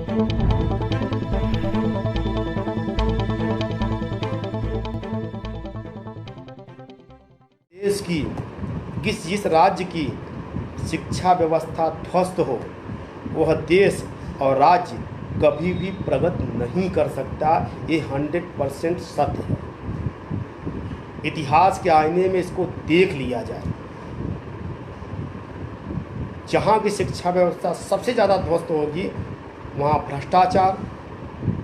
देश की जिस राज्य की शिक्षा व्यवस्था ध्वस्त हो, वह देश और राज्य कभी भी प्रगति नहीं कर सकता। ये 100% सत्य है। इतिहास के आईने में इसको देख लिया जाए। जहाँ की शिक्षा व्यवस्था सबसे ज़्यादा ध्वस्त होगी, वहाँ भ्रष्टाचार,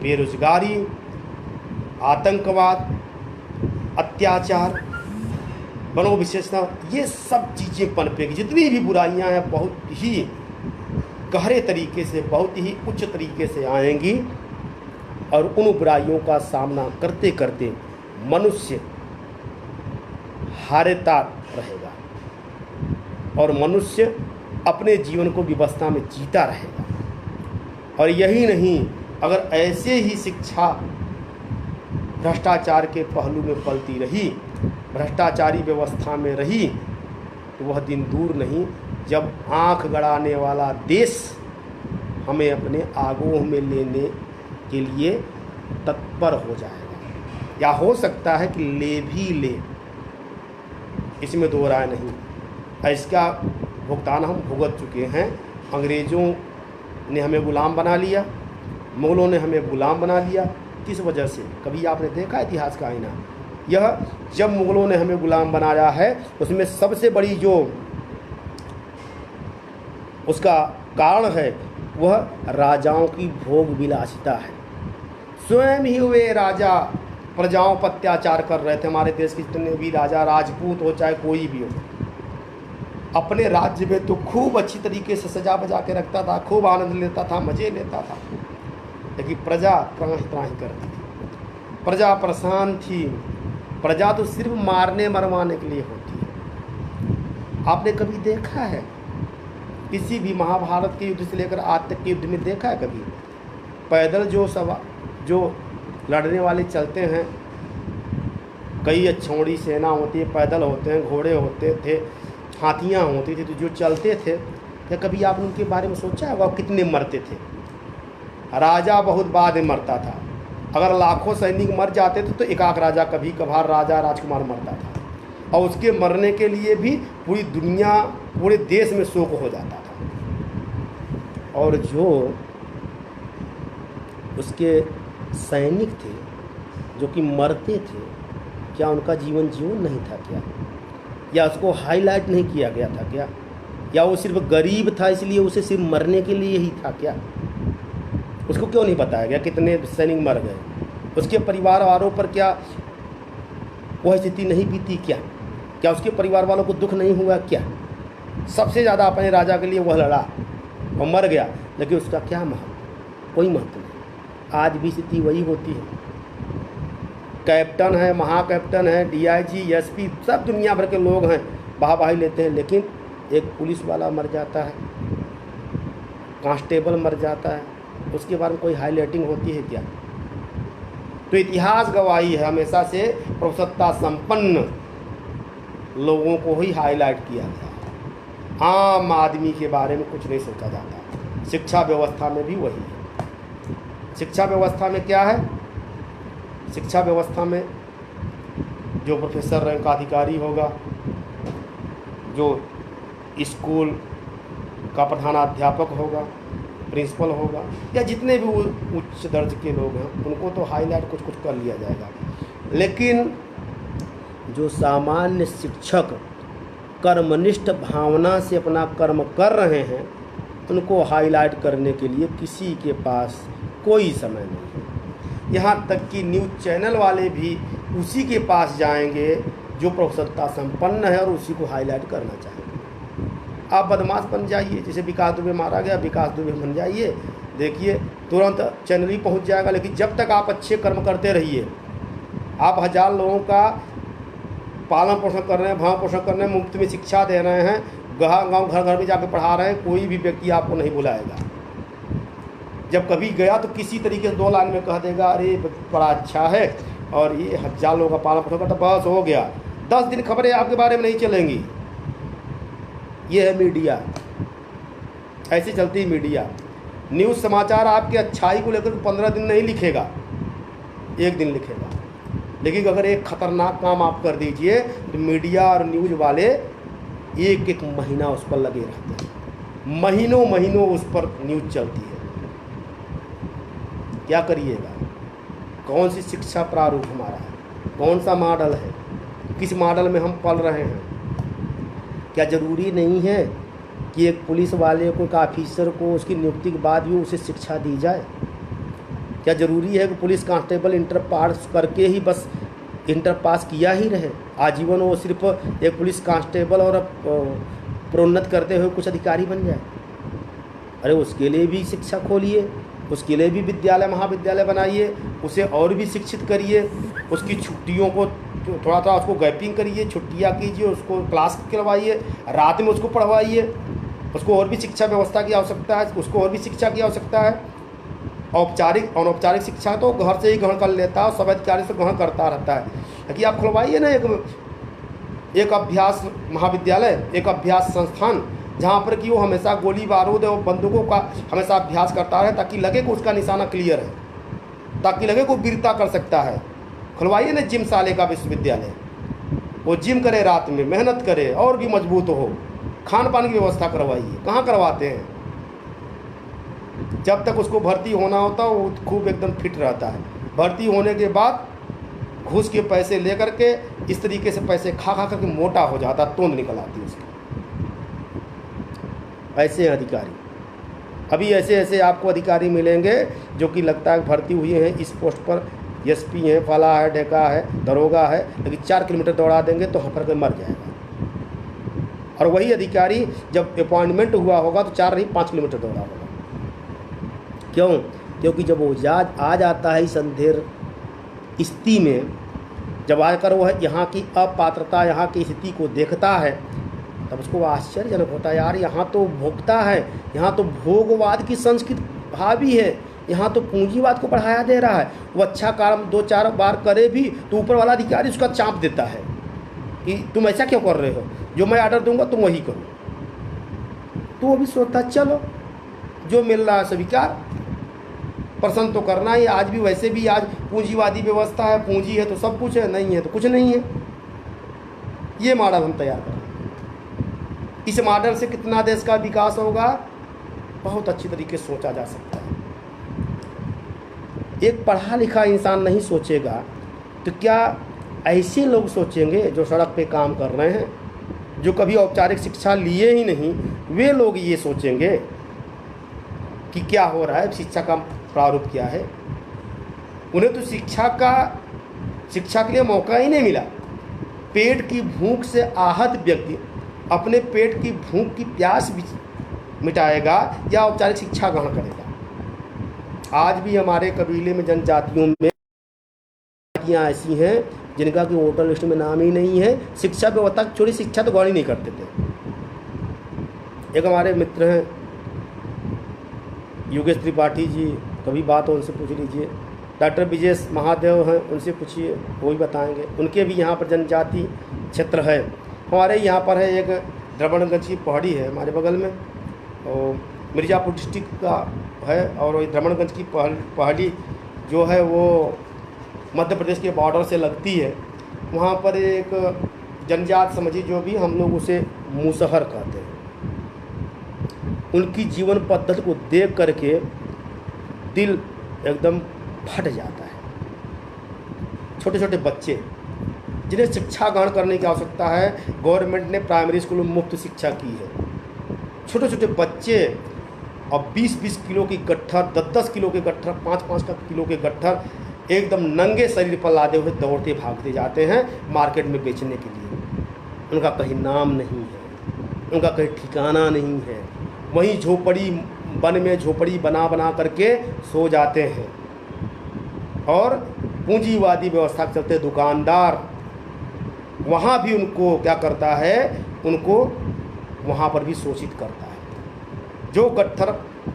बेरोजगारी, आतंकवाद, अत्याचार, मनोविशेषता, ये सब चीज़ें पनपेगी। जितनी भी बुराइयां हैं बहुत ही गहरे तरीके से, बहुत ही उच्च तरीके से आएंगी और उन बुराइयों का सामना करते करते मनुष्य हारेता रहेगा और मनुष्य अपने जीवन को विवस्था में जीता रहेगा। और यही नहीं, अगर ऐसे ही शिक्षा भ्रष्टाचार के पहलू में पलती रही, भ्रष्टाचारी व्यवस्था में रही, तो वह दिन दूर नहीं जब आंख गड़ाने वाला देश हमें अपने आगोश में लेने के लिए तत्पर हो जाएगा। या हो सकता है कि ले भी ले, इसमें दो राय नहीं। इसका भुगतान हम भुगत चुके हैं। अंग्रेज़ों ने हमें गुलाम बना लिया, मुग़लों ने हमें गुलाम बना लिया। किस वजह से? कभी आपने देखा इतिहास का आईना? यह जब मुग़लों ने हमें गुलाम बनाया है, उसमें सबसे बड़ी जो उसका कारण है वह राजाओं की भोग विलासिता है। स्वयं ही वे राजा प्रजाओं पर अत्याचार कर रहे थे। हमारे देश के जितने भी राजा, राजपूत हो चाहे कोई भी हो, अपने राज्य में तो खूब अच्छी तरीके से सजा बजा के रखता था, खूब आनंद लेता था, मज़े लेता था, लेकिन प्रजा त्राही त्राही करती थी, प्रजा परेशान थी। प्रजा तो सिर्फ मारने मरवाने के लिए होती है। आपने कभी देखा है किसी भी महाभारत के युद्ध से लेकर आज तक के युद्ध में देखा है कभी पैदल जो लड़ने वाले चलते हैं? कई अच्छौड़ी सेना होती है, पैदल होते हैं, घोड़े होते थे, हाथियाँ होती थी, तो जो चलते थे, क्या कभी आपने उनके बारे में सोचा है? वह कितने मरते थे? राजा बहुत बाद में मरता था। अगर लाखों सैनिक मर जाते थे तो एक आध राजा, कभी कभार राजा राजकुमार मरता था, और उसके मरने के लिए भी पूरी दुनिया, पूरे देश में शोक हो जाता था। और जो उसके सैनिक थे जो कि मरते थे, क्या उनका जीवन जीवन नहीं था क्या? या उसको हाईलाइट नहीं किया गया था क्या? या वो सिर्फ गरीब था इसलिए उसे सिर्फ मरने के लिए ही था क्या? उसको क्यों नहीं बताया गया कितने सैनिक मर गए? उसके परिवार वालों पर क्या वह स्थिति नहीं बीती क्या? क्या उसके परिवार वालों को दुख नहीं हुआ क्या? सबसे ज़्यादा अपने राजा के लिए वह लड़ा और मर गया, लेकिन उसका क्या महत्व? कोई महत्व नहीं। आज भी स्थिति वही होती है। कैप्टन है, महाकैप्टन है, DIG, SP, सब दुनिया भर के लोग हैं, वाहवाही लेते हैं, लेकिन एक पुलिस वाला मर जाता है, कांस्टेबल मर जाता है, उसके बारे में कोई हाईलाइटिंग होती है क्या? तो इतिहास गवाही है, हमेशा से प्रभुसत्ता संपन्न लोगों को ही हाईलाइट किया गया। आम आदमी के बारे में कुछ नहीं सोचा जाता। शिक्षा व्यवस्था में भी वही है। शिक्षा व्यवस्था में क्या है? शिक्षा व्यवस्था में जो प्रोफेसर रैंक का अधिकारी होगा, जो स्कूल का प्रधानाध्यापक होगा, प्रिंसिपल होगा, या जितने भी उच्च दर्ज के लोग हैं, उनको तो हाईलाइट कुछ कुछ कर लिया जाएगा। लेकिन जो सामान्य शिक्षक कर्मनिष्ठ भावना से अपना कर्म कर रहे हैं, उनको हाईलाइट करने के लिए किसी के पास कोई समय नहीं है। यहाँ तक कि न्यूज़ चैनल वाले भी उसी के पास जाएंगे जो प्रभुसत्ता संपन्न है और उसी को हाईलाइट करना चाहेंगे। आप बदमाश बन जाइए, जैसे विकास दुबे मारा गया, विकास दुबे बन जाइए, देखिए तुरंत चैनल ही पहुँच जाएगा। लेकिन जब तक आप अच्छे कर्म करते रहिए, आप 1000 लोगों का पालन पोषण कर रहे हैं, भरण पोषण कर रहे हैं, मुफ्त में शिक्षा दे रहे हैं, गाँव घर घर में जाकर पढ़ा रहे हैं, कोई भी व्यक्ति आपको नहीं बुलाएगा। जब कभी गया तो किसी तरीके से 2 लाइन में कह देगा, अरे बड़ा अच्छा है और ये 1000 लोगों का पालन पोषण करता, बस हो गया। 10 दिन खबरें आपके बारे में नहीं चलेंगी। ये है मीडिया, ऐसी चलती है मीडिया। न्यूज़ समाचार आपके अच्छाई को लेकर 15 दिन नहीं लिखेगा, 1 दिन लिखेगा। लेकिन अगर एक खतरनाक काम आप कर दीजिए तो मीडिया और न्यूज़ वाले 1-1 महीना उस पर लगे रहते हैं, महीनों महीनों उस पर न्यूज़ चलती है। क्या करिएगा? कौन सी शिक्षा प्रारूप हमारा है, कौन सा मॉडल है, किस मॉडल में हम पल रहे हैं? क्या ज़रूरी नहीं है कि एक पुलिस वाले को, एक ऑफिसर को उसकी नियुक्ति के बाद भी उसे शिक्षा दी जाए? क्या ज़रूरी है कि पुलिस कांस्टेबल इंटर पास करके ही बस इंटर पास किया ही रहे, आजीवन वो सिर्फ एक पुलिस कांस्टेबल और प्रोन्नत करते हुए कुछ अधिकारी बन जाए? अरे उसके लिए भी शिक्षा खोलिए, उसके लिए भी विद्यालय महाविद्यालय बनाइए, उसे और भी शिक्षित करिए, उसकी छुट्टियों को थोड़ा थोड़ा उसको गैपिंग करिए, छुट्टियाँ कीजिए, उसको क्लास करवाइए, रात में उसको पढ़वाइए, उसको और भी शिक्षा व्यवस्था की आवश्यकता है, उसको और भी शिक्षा की आवश्यकता है। औपचारिक अनौपचारिक शिक्षा तो घर से ही ग्रहण कर लेता है और सब अधिकारी से ग्रहण करता रहता है। लेकिन आप खुलवाइए ना एक अभ्यास महाविद्यालय, एक अभ्यास संस्थान, जहाँ पर कि वो हमेशा गोली बारूद और बंदूकों का हमेशा अभ्यास करता रहे, ताकि लगे कि उसका निशाना क्लियर है, ताकि लगे कि वो वीरता कर सकता है। खुलवाइए ना जिम साले का विश्वविद्यालय, वो जिम करे, रात में मेहनत करे और भी मजबूत हो, खान पान की व्यवस्था करवाइए। कहाँ करवाते हैं? जब तक उसको भर्ती होना होता है वो खूब एकदम फिट रहता है, भर्ती होने के बाद घूस के पैसे लेकर के इस तरीके से पैसे खा खा करके मोटा हो जाता, तोंद निकल आती है उसकी। ऐसे अधिकारी अभी ऐसे आपको अधिकारी मिलेंगे जो कि लगता है भर्ती हुए हैं इस पोस्ट पर, एसपी हैं, फला है, ढेका है, दरोगा है, लेकिन 4 किलोमीटर दौड़ा देंगे तो हफर के मर जाएगा। और वही अधिकारी जब अपॉइंटमेंट हुआ होगा तो 4 नहीं 5 किलोमीटर दौड़ा होगा। क्यों? क्योंकि जब वो आ जाता है इस अंधेर स्थिति में, जब आकर वह यहाँ की अपात्रता, यहाँ की स्थिति को देखता है, तब उसको आश्चर्यजनक होता है, यार यहाँ तो भोगता है, यहाँ तो भोगवाद की संस्कृति हावी है, यहाँ तो पूंजीवाद को बढ़ाया दे रहा है। वो अच्छा काम 2-4 बार करे भी तो ऊपर वाला अधिकारी उसका चाँप देता है कि तुम ऐसा क्यों कर रहे हो, जो मैं ऑर्डर दूंगा तुम वही करो। तो वो भी सोचता चलो जो मिल रहा है स्वीकार, प्रसन्न तो करना ही। आज भी वैसे भी आज पूंजीवादी व्यवस्था है, पूंजी है तो सब कुछ है, नहीं है तो कुछ नहीं है। ये मॉडल हम तैयार कर रहे हैं। इस मॉडल से कितना देश का विकास होगा, बहुत अच्छी तरीके से सोचा जा सकता है। एक पढ़ा लिखा इंसान नहीं सोचेगा तो क्या ऐसे लोग सोचेंगे जो सड़क पे काम कर रहे हैं, जो कभी औपचारिक शिक्षा लिए ही नहीं, वे लोग ये सोचेंगे कि क्या हो रहा है, शिक्षा का प्रारूप क्या है। उन्हें तो शिक्षा के लिए मौका ही नहीं मिला। पेट की भूख से आहत व्यक्ति अपने पेट की भूख की प्यास मिटाएगा या औपचारिक शिक्षा ग्रहण करेगा? आज भी हमारे कबीले में, जनजातियों में ऐसी हैं जिनका कि वोटर लिस्ट में नाम ही नहीं है। शिक्षा व्यवस्था छोड़ी, शिक्षा तो गौर ही नहीं करते थे। एक हमारे मित्र हैं योगेश त्रिपाठी जी, कभी बात हो उनसे पूछ लीजिए। डॉक्टर विजय महादेव हैं, उनसे पूछिए, वो भी बताएंगे। उनके भी यहाँ पर जनजाति क्षेत्र है। हमारे यहाँ पर है एक द्रवणगंज की पहाड़ी है हमारे बगल में, और मिर्ज़ापुर डिस्ट्रिक्ट का है, और द्रवणगंज की पहाड़ी जो है वो मध्य प्रदेश के बॉर्डर से लगती है। वहाँ पर एक जनजात समझिए, जो भी हम लोग उसे मुसहर कहते हैं। उनकी जीवन पद्धति को देख करके दिल एकदम फट जाता है। छोटे छोटे बच्चे जिन्हें शिक्षा ग्रहण करने की आवश्यकता है, गवर्नमेंट ने प्राइमरी स्कूल में मुफ्त शिक्षा की है। छोटे छोटे बच्चे अब 20-20 किलो की गट्ठर, 10-10 किलो के गट्ठर, 5-5 किलो के गट्ठर एकदम नंगे शरीर पर लादे हुए दौड़ते भागते जाते हैं मार्केट में बेचने के लिए। उनका कहीं नाम नहीं है, उनका कहीं ठिकाना नहीं है। वहीं झोपड़ी वन में झोपड़ी बना बना करके सो जाते हैं। और पूंजीवादी व्यवस्था के चलते दुकानदार वहाँ भी उनको क्या करता है, उनको वहाँ पर भी शोषित करता है। जो गट्ठर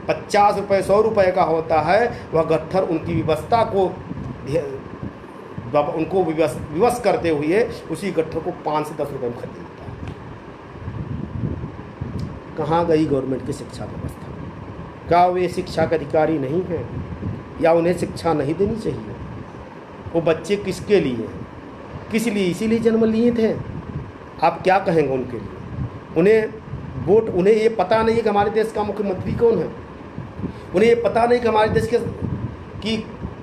50 रुपये 100 रुपये का होता है, वह गट्ठर उनकी व्यवस्था को उनको विवश करते हुए उसी गट्ठर को 5 से 10 रुपये में खरीद लेता है। कहाँ गई गवर्नमेंट की शिक्षा व्यवस्था? क्या वे शिक्षा के अधिकारी नहीं हैं, या उन्हें शिक्षा नहीं देनी चाहिए? वो बच्चे किसके लिए हैं, किस लिए, इसीलिए जन्म लिए थे? आप क्या कहेंगे उनके लिए? उन्हें वोट, उन्हें ये पता नहीं है कि हमारे देश का मुख्यमंत्री कौन है, उन्हें ये पता नहीं कि हमारे देश के की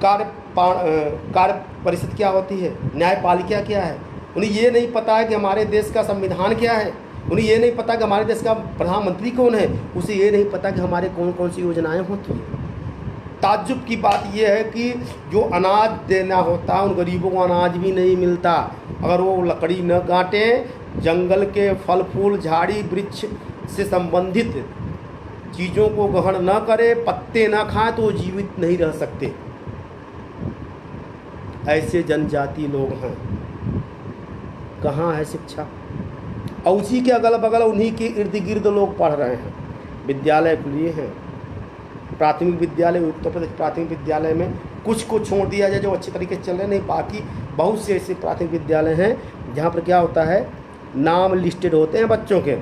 कार्य परिषद क्या होती है, न्यायपालिका क्या है, उन्हें ये नहीं पता है कि हमारे देश का संविधान क्या है, उन्हें ये नहीं पता कि हमारे देश का प्रधानमंत्री कौन है, उसे ये नहीं पता कि हमारे कौन कौन सी योजनाएं होती हैं। ताज्जुब की बात यह है कि जो अनाज देना होता है उन गरीबों को अनाज भी नहीं मिलता। अगर वो लकड़ी न काटें, जंगल के फल फूल झाड़ी वृक्ष से संबंधित चीज़ों को ग्रहण न करे, पत्ते न खाएं, तो वो जीवित नहीं रह सकते। ऐसे जनजाति लोग हैं। कहाँ है शिक्षा? और उसी के अगल बगल उन्हीं के इर्द गिर्द लोग पढ़ रहे हैं। विद्यालय खुले हैं, प्राथमिक विद्यालय, उत्तर प्रदेश प्राथमिक विद्यालय में कुछ को छोड़ दिया जाए जो अच्छे तरीके से चल रहे, नहीं बाकी बहुत से ऐसे प्राथमिक विद्यालय हैं जहाँ पर क्या होता है, नाम लिस्टेड होते हैं बच्चों के,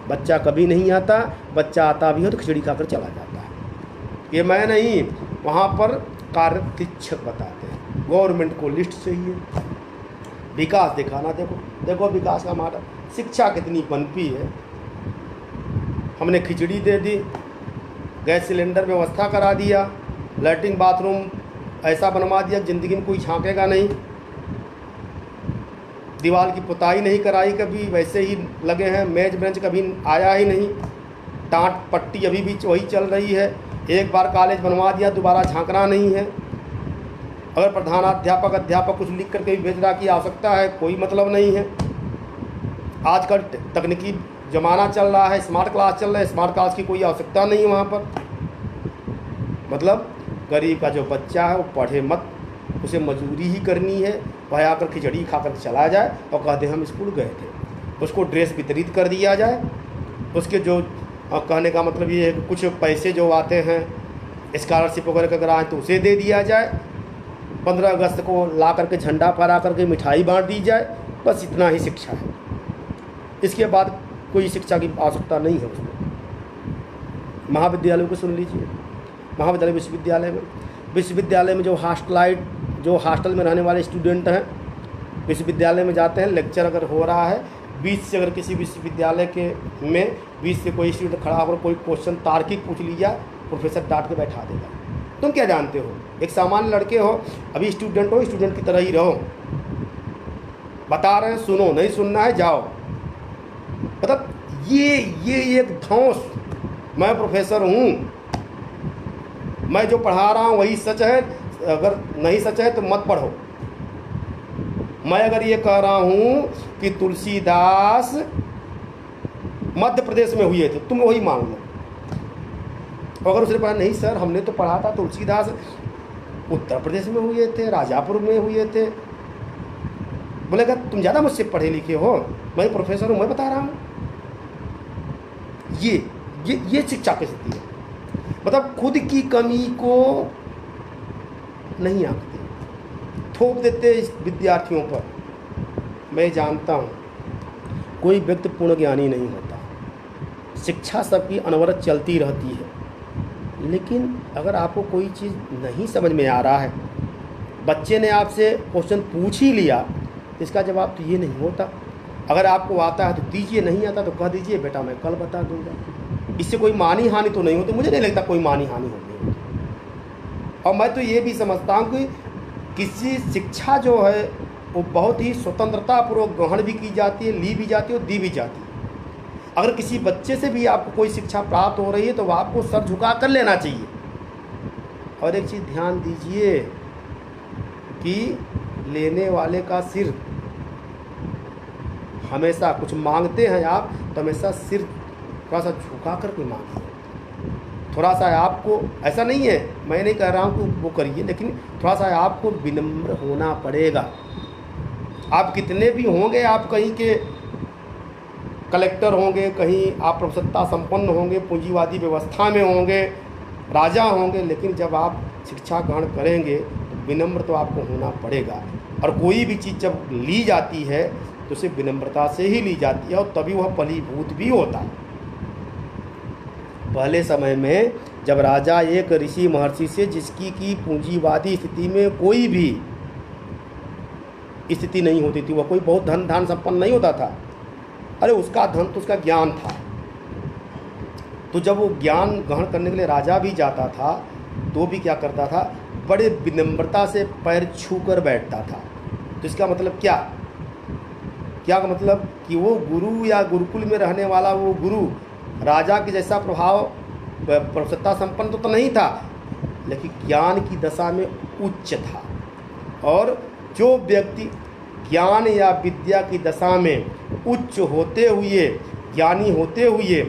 बच्चा कभी नहीं आता, बच्चा आता भी हो तो खिचड़ी खाकर चला जाता है। ये मैं नहीं, वहाँ पर कार्य शिक्षक बताते हैं। गवर्नमेंट को लिस्ट चाहिए, विकास दिखाना, देखो देखो विकास का माडल, शिक्षा कितनी पनपी है। हमने खिचड़ी दे दी, गैस सिलेंडर व्यवस्था करा दिया, लैट्रिन बाथरूम ऐसा बनवा दिया ज़िंदगी में कोई झांकेगा नहीं, दीवार की पुताई नहीं कराई, कभी वैसे ही लगे हैं, मेज बेंच कभी आया ही नहीं, टाट पट्टी अभी भी वही चल रही है। एक बार कॉलेज बनवा दिया, दोबारा झांकना नहीं है। अगर प्रधानाध्यापक अध्यापक कुछ लिख करके भी भेजना की आवश्यकता है, कोई मतलब नहीं है। आजकल तकनीकी ज़माना चल रहा है, स्मार्ट क्लास चल रहा है, स्मार्ट क्लास की कोई आवश्यकता नहीं है वहाँ पर। मतलब गरीब का जो बच्चा है वो पढ़े मत, उसे मजदूरी ही करनी है, वह आकर खिचड़ी खाकर चला जाए और कहते हम स्कूल गए थे। उसको ड्रेस वितरित कर दिया जाए, उसके जो कहने का मतलब ये है कि कुछ पैसे जो आते हैं स्कॉलरशिप वगैरह अगर आए तो उसे दे दिया जाए, 15 अगस्त को ला करके झंडा फहरा करके मिठाई बांट दी जाए, बस इतना ही शिक्षा है। इसके बाद कोई शिक्षा की आवश्यकता नहीं है उसको। महाविद्यालयों को सुन लीजिए, महाविद्यालय विश्वविद्यालय में जो हॉस्टल में रहने वाले स्टूडेंट हैं, विश्वविद्यालय में जाते हैं, लेक्चर अगर हो रहा है, 20 से अगर किसी विश्वविद्यालय के में 20 से कोई स्टूडेंट खड़ा होकर कोई क्वेश्चन तार्किक पूछ लिया, प्रोफेसर डांट के बैठा देगा। तुम क्या जानते हो? एक सामान्य लड़के हो, अभी स्टूडेंट हो, स्टूडेंट की तरह ही रहो, बता रहे हैं सुनो, नहीं सुनना है जाओ। मतलब ये एक धौंस, मैं प्रोफेसर हूँ, मैं जो पढ़ा रहा हूँ वही सच है, अगर नहीं सच है तो मत पढ़ो। मैं अगर ये कह रहा हूँ कि तुलसीदास मध्य प्रदेश में हुए थे, तुम वही मान लो। अगर उसने पढ़ा, नहीं सर हमने तो पढ़ा था तुलसीदास उत्तर प्रदेश में हुए थे, राजापुर में हुए थे, बोलेगा तुम ज़्यादा मुझसे पढ़े लिखे हो, मैं प्रोफेसर हूँ, मैं बता रहा हूँ। ये शिक्षा की स्थिति है। मतलब खुद की कमी को नहीं आंकते, थोप देते इस विद्यार्थियों पर। मैं जानता हूँ कोई व्यक्ति पूर्ण ज्ञानी नहीं होता, शिक्षा सबकी अनवरत चलती रहती है, लेकिन अगर आपको कोई चीज़ नहीं समझ में आ रहा है, बच्चे ने आपसे क्वेश्चन पूछ ही लिया, तो इसका जवाब तो ये नहीं होता। अगर आपको आता है तो दीजिए, नहीं आता तो कह दीजिए बेटा मैं कल बता दूंगा। इससे कोई मानी हानि तो नहीं होती, मुझे नहीं लगता कोई मानी हानि होती। और मैं तो ये भी समझता हूँ कि किसी शिक्षा जो है वो बहुत ही स्वतंत्रतापूर्वक ग्रहण भी की जाती है, ली भी जाती है और दी भी जाती है। अगर किसी बच्चे से भी आपको कोई शिक्षा प्राप्त हो रही है तो आपको सर झुका कर लेना चाहिए। और एक चीज़ ध्यान दीजिए कि लेने वाले का सिर, हमेशा कुछ मांगते हैं आप तो हमेशा सिर थोड़ा सा झुका कर के मांगिए। थोड़ा सा आपको, ऐसा नहीं है मैं नहीं कह रहा हूँ कि वो करिए, लेकिन थोड़ा सा आपको विनम्र होना पड़ेगा। आप कितने भी होंगे, आप कहीं के कलेक्टर होंगे, कहीं आप प्रभुसत्ता संपन्न होंगे, पूंजीवादी व्यवस्था में होंगे, राजा होंगे, लेकिन जब आप शिक्षा ग्रहण करेंगे तो विनम्र तो आपको होना पड़ेगा। और कोई भी चीज़ जब ली जाती है तो उसे विनम्रता से ही ली जाती है और तभी वह फलीभूत भी होता है। पहले समय में जब राजा एक ऋषि महर्षि से, जिसकी की पूंजीवादी स्थिति में कोई भी स्थिति नहीं होती थी, वह कोई बहुत धन संपन्न नहीं होता था, अरे उसका धन तो उसका ज्ञान था। तो जब वो ज्ञान ग्रहण करने के लिए राजा भी जाता था तो भी क्या करता था, बड़े विनम्रता से पैर छूकर बैठता था। तो इसका मतलब क्या मतलब कि वो गुरु या गुरुकुल में रहने वाला वो गुरु राजा के जैसा प्रभुसत्ता संपन्न तो नहीं था, लेकिन ज्ञान की दशा में उच्च था। और जो व्यक्ति ज्ञान या विद्या की दशा में उच्च होते हुए, ज्ञानी होते हुए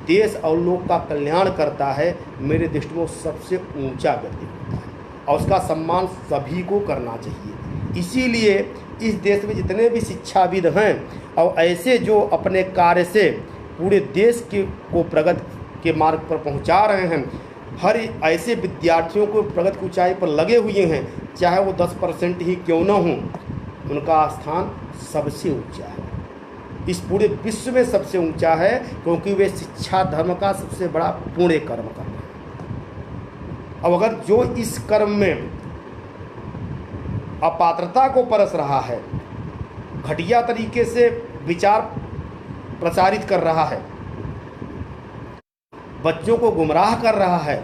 देश और लोक का कल्याण करता है, मेरे दृष्टिकोण सबसे ऊंचा व्यक्ति होता है और उसका सम्मान सभी को करना चाहिए। इसीलिए इस देश में जितने भी शिक्षाविद हैं और ऐसे जो अपने कार्य से पूरे देश को प्रगति के मार्ग पर पहुंचा रहे हैं, हर ऐसे विद्यार्थियों को प्रगति की ऊंचाई पर लगे हुए हैं, चाहे वो 10% ही क्यों न हो, उनका स्थान सबसे ऊंचा है, इस पूरे विश्व में सबसे ऊंचा है, क्योंकि वे शिक्षा धर्म का सबसे बड़ा पुण्य कर्म कर रहे हैं। अब अगर जो इस कर्म में अपात्रता को परस रहा है, घटिया तरीके से विचार प्रचारित कर रहा है, बच्चों को गुमराह कर रहा है,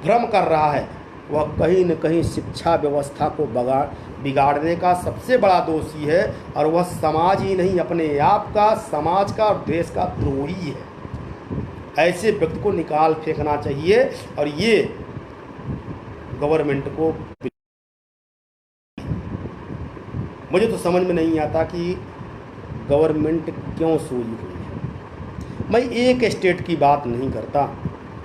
भ्रम कर रहा है, वह कहीं न कहीं शिक्षा व्यवस्था को बिगाड़ने का सबसे बड़ा दोषी है। और वह समाज ही नहीं, अपने आप का, समाज का और देश का द्रोही है। ऐसे व्यक्ति को निकाल फेंकना चाहिए। और ये गवर्नमेंट को, मुझे तो समझ में नहीं आता कि गवर्नमेंट क्यों सोई हुई है। मैं एक स्टेट की बात नहीं करता,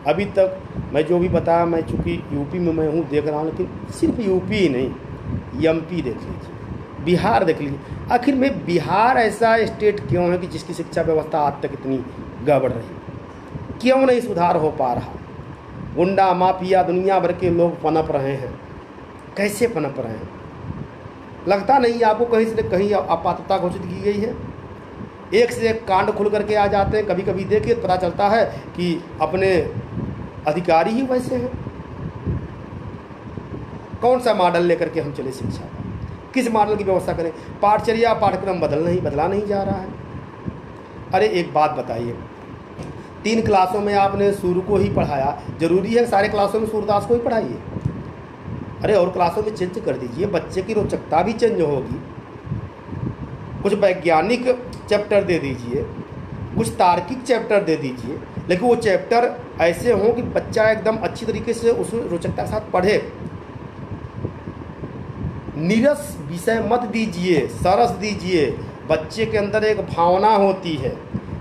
अभी तक मैं जो भी बताया, मैं चूँकि यूपी में मैं हूँ, देख रहा हूँ, लेकिन सिर्फ यूपी ही नहीं, एमपी देख लीजिए, बिहार देख लीजिए। आखिर में बिहार ऐसा स्टेट क्यों है कि जिसकी शिक्षा व्यवस्था आज तक इतनी गड़बड़ रही, क्यों नहीं सुधार हो पा रहा? गुंडा माफिया दुनिया भर के लोग पनप रहे हैं, कैसे पनप रहे हैं? लगता नहीं आपको कहीं से कहीं अपात्रता घोषित की गई है? एक से एक कांड खुल करके आ जाते हैं। कभी कभी देखिए पता चलता है कि अपने अधिकारी ही वैसे हैं। कौन सा मॉडल लेकर के हम चले शिक्षा का? किस मॉडल की व्यवस्था करें? पाठचर्या पाठ्यक्रम बदला नहीं जा रहा है। अरे एक बात बताइए, 3 क्लासों में आपने सूर्य को ही पढ़ाया, जरूरी है सारे क्लासों में सूर्यदास को ही पढ़ाइए? अरे और क्लासों में चेंज कर दीजिए, बच्चे की रोचकता भी चेंज होगी। कुछ वैज्ञानिक चैप्टर दे दीजिए, कुछ तार्किक चैप्टर दे दीजिए, लेकिन वो चैप्टर ऐसे हों कि बच्चा एकदम अच्छी तरीके से उस रोचकता के साथ पढ़े। नीरस विषय मत दीजिए, सरस दीजिए। बच्चे के अंदर एक भावना होती है,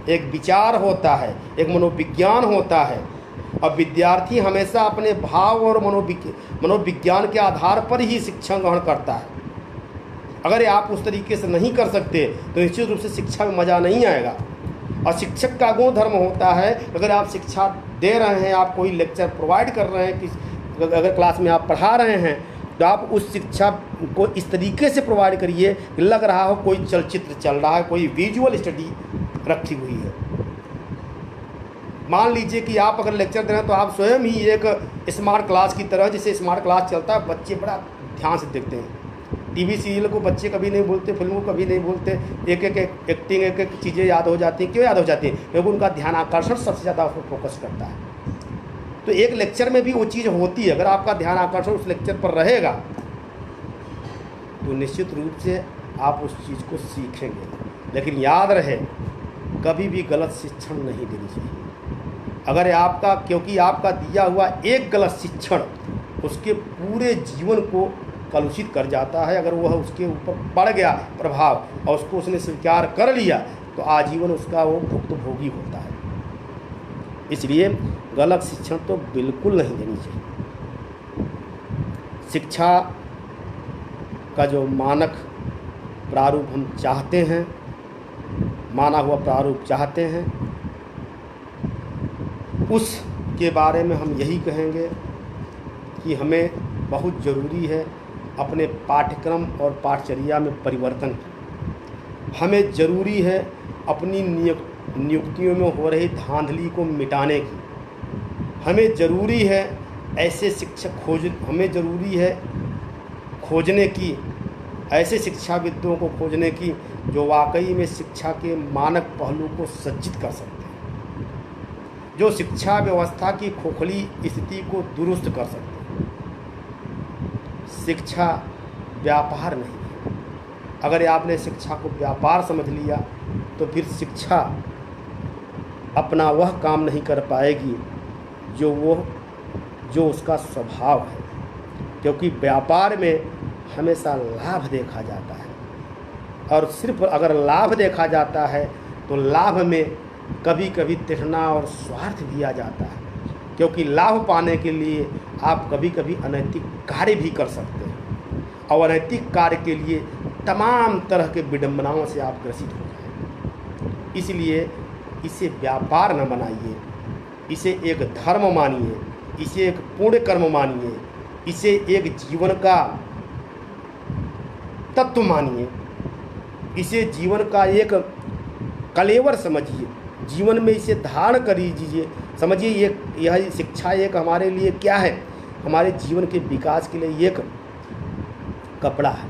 एक विचार होता है, एक मनोविज्ञान होता है, और विद्यार्थी हमेशा अपने भाव और मनोविज्ञान के आधार पर ही शिक्षा ग्रहण करता है। अगर आप उस तरीके से नहीं कर सकते तो निश्चित रूप से शिक्षा में मज़ा नहीं आएगा। और शिक्षक का गुण धर्म होता है, अगर आप शिक्षा दे रहे हैं, आप कोई लेक्चर प्रोवाइड कर रहे हैं, कि अगर क्लास में आप पढ़ा रहे हैं, तो आप उस शिक्षा को इस तरीके से प्रोवाइड करिए कि लग रहा हो कोई चलचित्र चल रहा है, कोई विजुअल स्टडी रखी हुई है। मान लीजिए कि आप अगर लेक्चर दे रहे हैं तो आप स्वयं ही एक स्मार्ट क्लास की तरह, जैसे स्मार्ट क्लास चलता है, बच्चे बड़ा ध्यान से देखते हैं। टीवी सीरियल को बच्चे कभी नहीं भूलते, फिल्मों को कभी नहीं भूलते, एक एक एक्टिंग, एक एक चीज़ें याद हो जाती हैं। क्यों याद हो जाती है? क्योंकि उनका ध्यान आकर्षण सबसे ज़्यादा उस पर फोकस करता है। तो एक लेक्चर में भी वो चीज़ होती है। अगर आपका ध्यान आकर्षण उस लेक्चर पर रहेगा तो निश्चित रूप से आप उस चीज़ को सीखेंगे। लेकिन याद रहे, कभी भी गलत शिक्षण नहीं देनी चाहिए। अगर आपका, क्योंकि आपका दिया हुआ एक गलत शिक्षण उसके पूरे जीवन को कलुषित कर जाता है। अगर वह उसके ऊपर पड़ गया प्रभाव और उसको उसने स्वीकार कर लिया तो आजीवन उसका वो भुक्तभोगी होता है। इसलिए गलत शिक्षण तो बिल्कुल नहीं देनी चाहिए। शिक्षा का जो मानक प्रारूप हम चाहते हैं, माना हुआ प्रारूप चाहते हैं, उसके बारे में हम यही कहेंगे कि हमें बहुत ज़रूरी है अपने पाठ्यक्रम और पाठचर्या में परिवर्तन। हमें ज़रूरी है अपनी नियुक्तियों में हो रही धांधली को मिटाने की। हमें ज़रूरी है ऐसे शिक्षक हमें ज़रूरी है खोजने की, ऐसे शिक्षाविदों को खोजने की जो वाकई में शिक्षा के मानक पहलू को सज्जित कर सकते हैं, जो शिक्षा व्यवस्था की खोखली स्थिति को दुरुस्त कर सकते हैं। शिक्षा व्यापार नहीं है। अगर आपने शिक्षा को व्यापार समझ लिया तो फिर शिक्षा अपना वह काम नहीं कर पाएगी जो उसका स्वभाव है, क्योंकि व्यापार में हमेशा लाभ देखा जाता है, और सिर्फ अगर लाभ देखा जाता है तो लाभ में कभी कभी तिढ़ना और स्वार्थ भी आ जाता है, क्योंकि लाभ पाने के लिए आप कभी कभी अनैतिक कार्य भी कर सकते हैं, और अनैतिक कार्य के लिए तमाम तरह के विडंबनाओं से आप ग्रसित हो जाएं। इसलिए इसे व्यापार न बनाइए, इसे एक धर्म मानिए, इसे एक पुण्य कर्म मानिए, इसे एक जीवन का तत्व मानिए, इसे जीवन का एक कलेवर समझिए, जीवन में इसे धारण कर लीजिए। समझिए यह शिक्षा एक हमारे लिए क्या है, हमारे जीवन के विकास के लिए एक कपड़ा है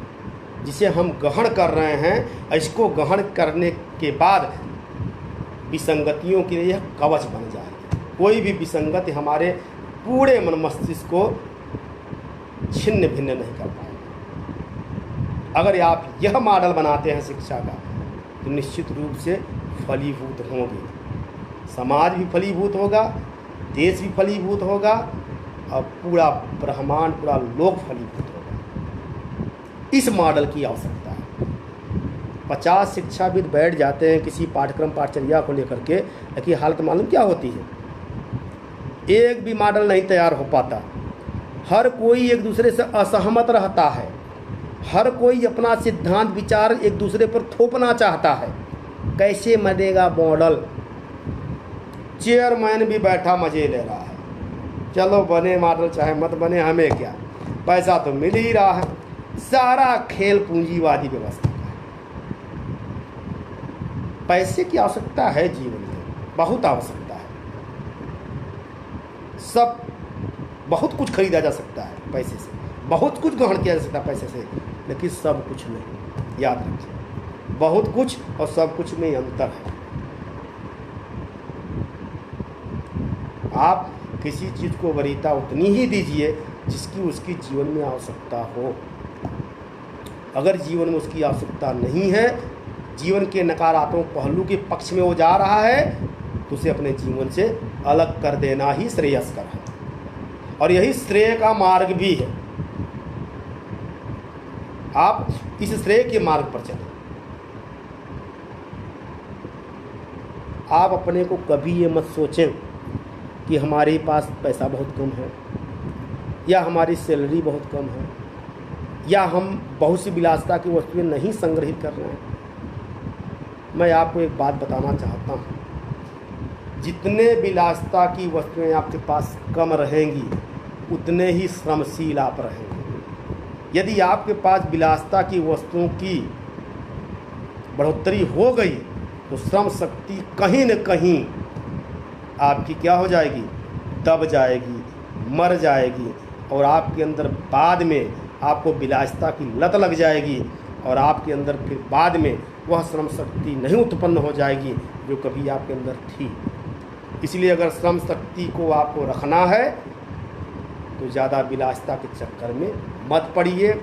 जिसे हम ग्रहण कर रहे हैं। इसको ग्रहण करने के बाद विसंगतियों के लिए यह कवच बन जाए। कोई भी विसंगति हमारे पूरे मन मस्तिष्क को छिन्न भिन्न नहीं कर पाएगा। अगर आप यह मॉडल बनाते हैं शिक्षा का तो निश्चित रूप से फलीभूत होंगे, समाज भी फलीभूत होगा, देश भी फलीभूत होगा, और पूरा ब्रह्मांड, पूरा लोक फलीभूत होगा। इस मॉडल की आवश्यकता है। 50 शिक्षाविद बैठ जाते हैं किसी पाठ्यक्रम पाठचर्या को लेकर के, लेकिन हालत मालूम क्या होती है, एक भी मॉडल नहीं तैयार हो पाता। हर कोई एक दूसरे से असहमत रहता है, हर कोई अपना सिद्धांत विचार एक दूसरे पर थोपना चाहता है। कैसे बनेगा मॉडल? चेयरमैन भी बैठा मजे ले रहा है, चलो बने मॉडल चाहे मत बने, हमें क्या, पैसा तो मिल ही रहा है। सारा खेल पूंजीवादी व्यवस्था का है। पैसे की आवश्यकता है जीवन में, बहुत आवश्यकता है। सब बहुत कुछ खरीदा जा सकता है पैसे से, बहुत कुछ ग्रहण किया जा सकता है पैसे से, लेकिन सब कुछ नहीं। याद रखिए, बहुत कुछ और सब कुछ में अंतर है। आप किसी चीज़ को वरीयता उतनी ही दीजिए जिसकी उसकी जीवन में आवश्यकता हो। अगर जीवन में उसकी आवश्यकता नहीं है, जीवन के नकारात्मक पहलू के पक्ष में वो जा रहा है, तो उसे अपने जीवन से अलग कर देना ही श्रेयस्कर है, और यही श्रेय का मार्ग भी है। आप इस श्रेय के मार्ग पर चलें। आप अपने को कभी ये मत सोचें कि हमारे पास पैसा बहुत कम है, या हमारी सैलरी बहुत कम है, या हम बहुत सी विलासिता की वस्तुएं नहीं संग्रहित कर रहे हैं। मैं आपको एक बात बताना चाहता हूँ, जितने विलासिता की वस्तुएं आपके पास कम रहेंगी उतने ही श्रमशील आप रहेंगे। यदि आपके पास विलासिता की वस्तुओं की बढ़ोतरी हो गई तो श्रम शक्ति कहीं न कहीं आपकी क्या हो जाएगी, दब जाएगी, मर जाएगी, और आपके अंदर बाद में आपको विलासिता की लत लग जाएगी, और आपके अंदर फिर बाद में वह श्रम शक्ति नहीं उत्पन्न हो जाएगी जो कभी आपके अंदर थी। इसलिए अगर श्रम शक्ति को आपको रखना है तो ज़्यादा विलासिता के चक्कर में मत पड़िए।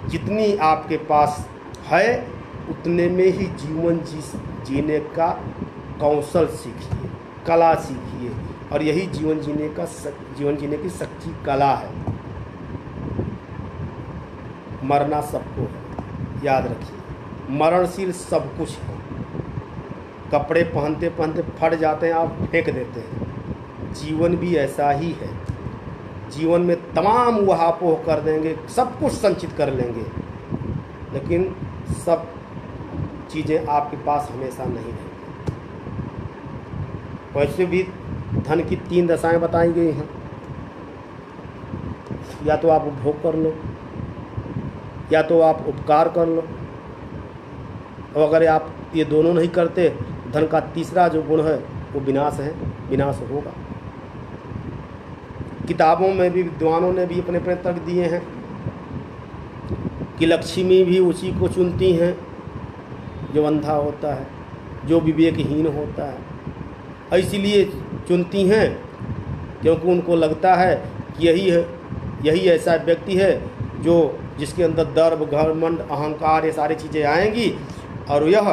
जितनी आपके पास है उतने में ही जीवन जीने का कौशल सीखिए, कला सीखिए, और यही जीवन जीने की सच्ची कला है। मरना सबको है, याद रखिए, मरणशील सब कुछ है। कपड़े पहनते पहनते फट जाते हैं, आप फेंक देते हैं। जीवन भी ऐसा ही है। जीवन में तमाम उहापोह कर देंगे, सब कुछ संचित कर लेंगे, लेकिन सब चीज़ें आपके पास हमेशा नहीं रहेंगी। वैसे भी धन की 3 दशाएं बताई गई हैं, या तो आप उपभोग कर लो, या तो आप उपकार कर लो, और अगर आप ये दोनों नहीं करते, धन का तीसरा जो गुण है वो विनाश है, विनाश होगा। किताबों में भी विद्वानों ने भी अपने अपने तर्क दिए हैं कि लक्ष्मी भी उसी को चुनती हैं जो अंधा होता है, जो विवेकहीन होता है। इसीलिए चुनती हैं क्योंकि उनको लगता है कि यही ऐसा व्यक्ति है जो जिसके अंदर गर्व, घमंड, अहंकार, ये सारी चीज़ें आएंगी और यह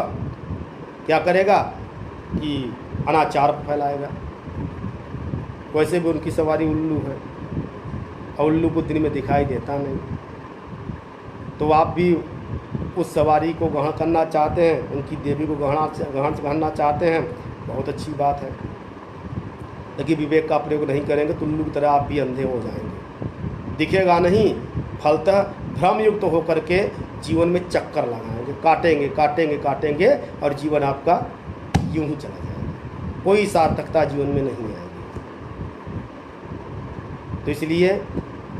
क्या करेगा कि अनाचार फैलाएगा। वैसे भी उनकी सवारी उल्लू है और उल्लू को दिन में दिखाई देता नहीं। तो आप भी उस सवारी को ग्रहण करना चाहते हैं, उनकी देवी को ग्रहण करना चाहते हैं, बहुत अच्छी बात है। लेकिन विवेक का प्रयोग नहीं करेंगे तो उल्लू की तरह आप भी अंधे हो जाएंगे, दिखेगा नहीं, फलतः भ्रमयुक्त होकर के जीवन में चक्कर लगाएंगे, काटेंगे काटेंगे काटेंगे और जीवन आपका यूं ही चला जाएगा, कोई सार्थकता जीवन में नहीं आएगी। तो इसलिए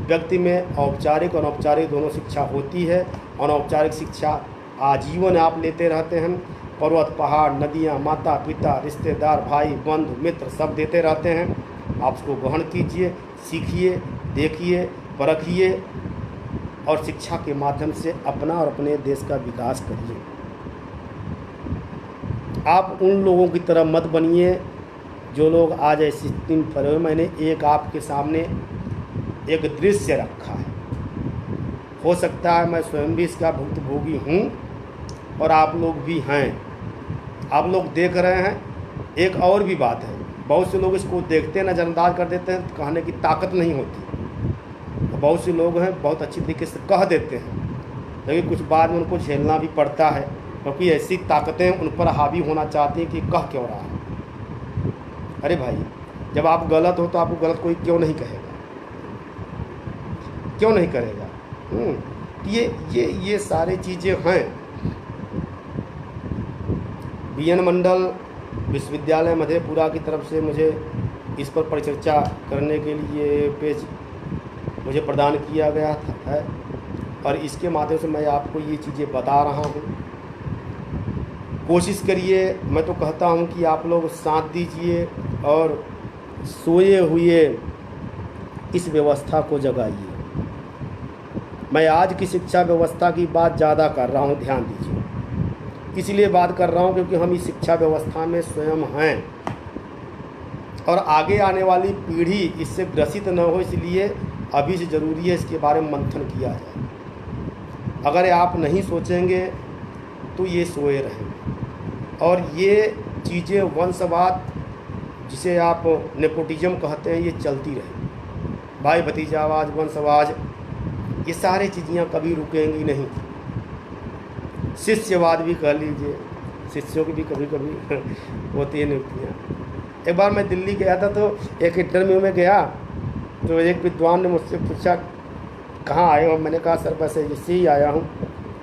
व्यक्ति में औपचारिक और अनौपचारिक दोनों शिक्षा होती है। अनौपचारिक शिक्षा आजीवन आप लेते रहते हैं, पर्वत, पहाड़, नदियाँ, माता पिता, रिश्तेदार, भाई, बंधु, मित्र सब देते रहते हैं। आप उसको ग्रहण कीजिए, सीखिए, देखिए, परखिए और शिक्षा के माध्यम से अपना और अपने देश का विकास करिए। आप उन लोगों की तरह मत बनिए जो लोग आज ऐसी स्थिति पर हुए। मैंने एक आपके सामने एक दृश्य रखा है, हो सकता है मैं स्वयं भी इसका भुक्तभोगी हूँ और आप लोग भी हैं, आप लोग देख रहे हैं। एक और भी बात है, बहुत से लोग इसको देखते नज़रअंदाज कर देते हैं, कहने की ताकत नहीं होती। बहुत से लोग हैं बहुत अच्छी तरीके से कह देते हैं, लेकिन कुछ बाद में उनको झेलना भी पड़ता है, क्योंकि ऐसी ताकतें उन पर हावी होना चाहती हैं कि कह क्यों रहा है। अरे भाई, जब आप गलत हो तो आपको गलत कोई क्यों नहीं कहेगा, क्यों नहीं करेगा? ये सारी चीज़ें हैं। बीएन मंडल विश्वविद्यालय मधेपुरा की तरफ से मुझे इस पर परिचर्चा करने के लिए पेज मुझे प्रदान किया गया है और इसके माध्यम से मैं आपको ये चीज़ें बता रहा हूँ। कोशिश करिए, मैं तो कहता हूँ कि आप लोग साथ दीजिए और सोए हुए इस व्यवस्था को जगाइए। मैं आज की शिक्षा व्यवस्था की बात ज़्यादा कर रहा हूँ, ध्यान दीजिए। इसलिए बात कर रहा हूँ क्योंकि हम इस शिक्षा व्यवस्था में स्वयं हैं और आगे आने वाली पीढ़ी इससे ग्रसित न हो, इसलिए अभी से ज़रूरी है इसके बारे में मंथन किया जाए। अगर आप नहीं सोचेंगे तो ये सोए रहेंगे और ये चीज़ें वंशवाद जिसे आप नेपोटिज्म कहते हैं ये चलती रहेगी। भाई भतीजावाज, वंशवाज, ये सारी चीज़ें कभी रुकेंगी नहीं। शिष्यवाद भी कह लीजिए, शिष्यों की भी कभी कभी होती है नियुक्तियाँ। एक बार मैं दिल्ली गया था तो एक इंटरव्यू में गया तो एक विद्वान ने मुझसे पूछा कहाँ आए हो। मैंने कहा सर बस इससे ही आया हूँ।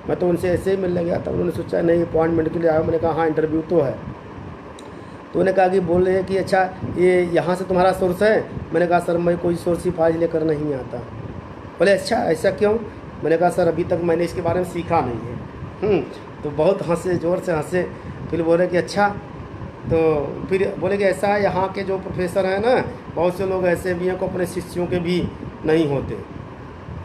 मैं तो उनसे ऐसे ही मिलने गया था। उन्होंने सोचा नहीं अपॉइंटमेंट के लिए आया। मैंने कहा हाँ इंटरव्यू तो है। तो उन्होंने कहा कि बोल रहे हैं कि अच्छा ये यहाँ से तुम्हारा सोर्स है। मैंने कहा सर मैं कोई सोर्स सिफारिश लेकर नहीं आता। बोले अच्छा ऐसा क्यों? मैंने कहा सर अभी तक मैंने इसके बारे में सीखा नहीं है। तो बहुत हंसे, ज़ोर से हंसे। फिर बोले कि अच्छा, तो फिर बोले कि ऐसा है यहाँ के जो प्रोफेसर हैं ना, बहुत से लोग ऐसे भी हैं को अपने शिष्यों के भी नहीं होते।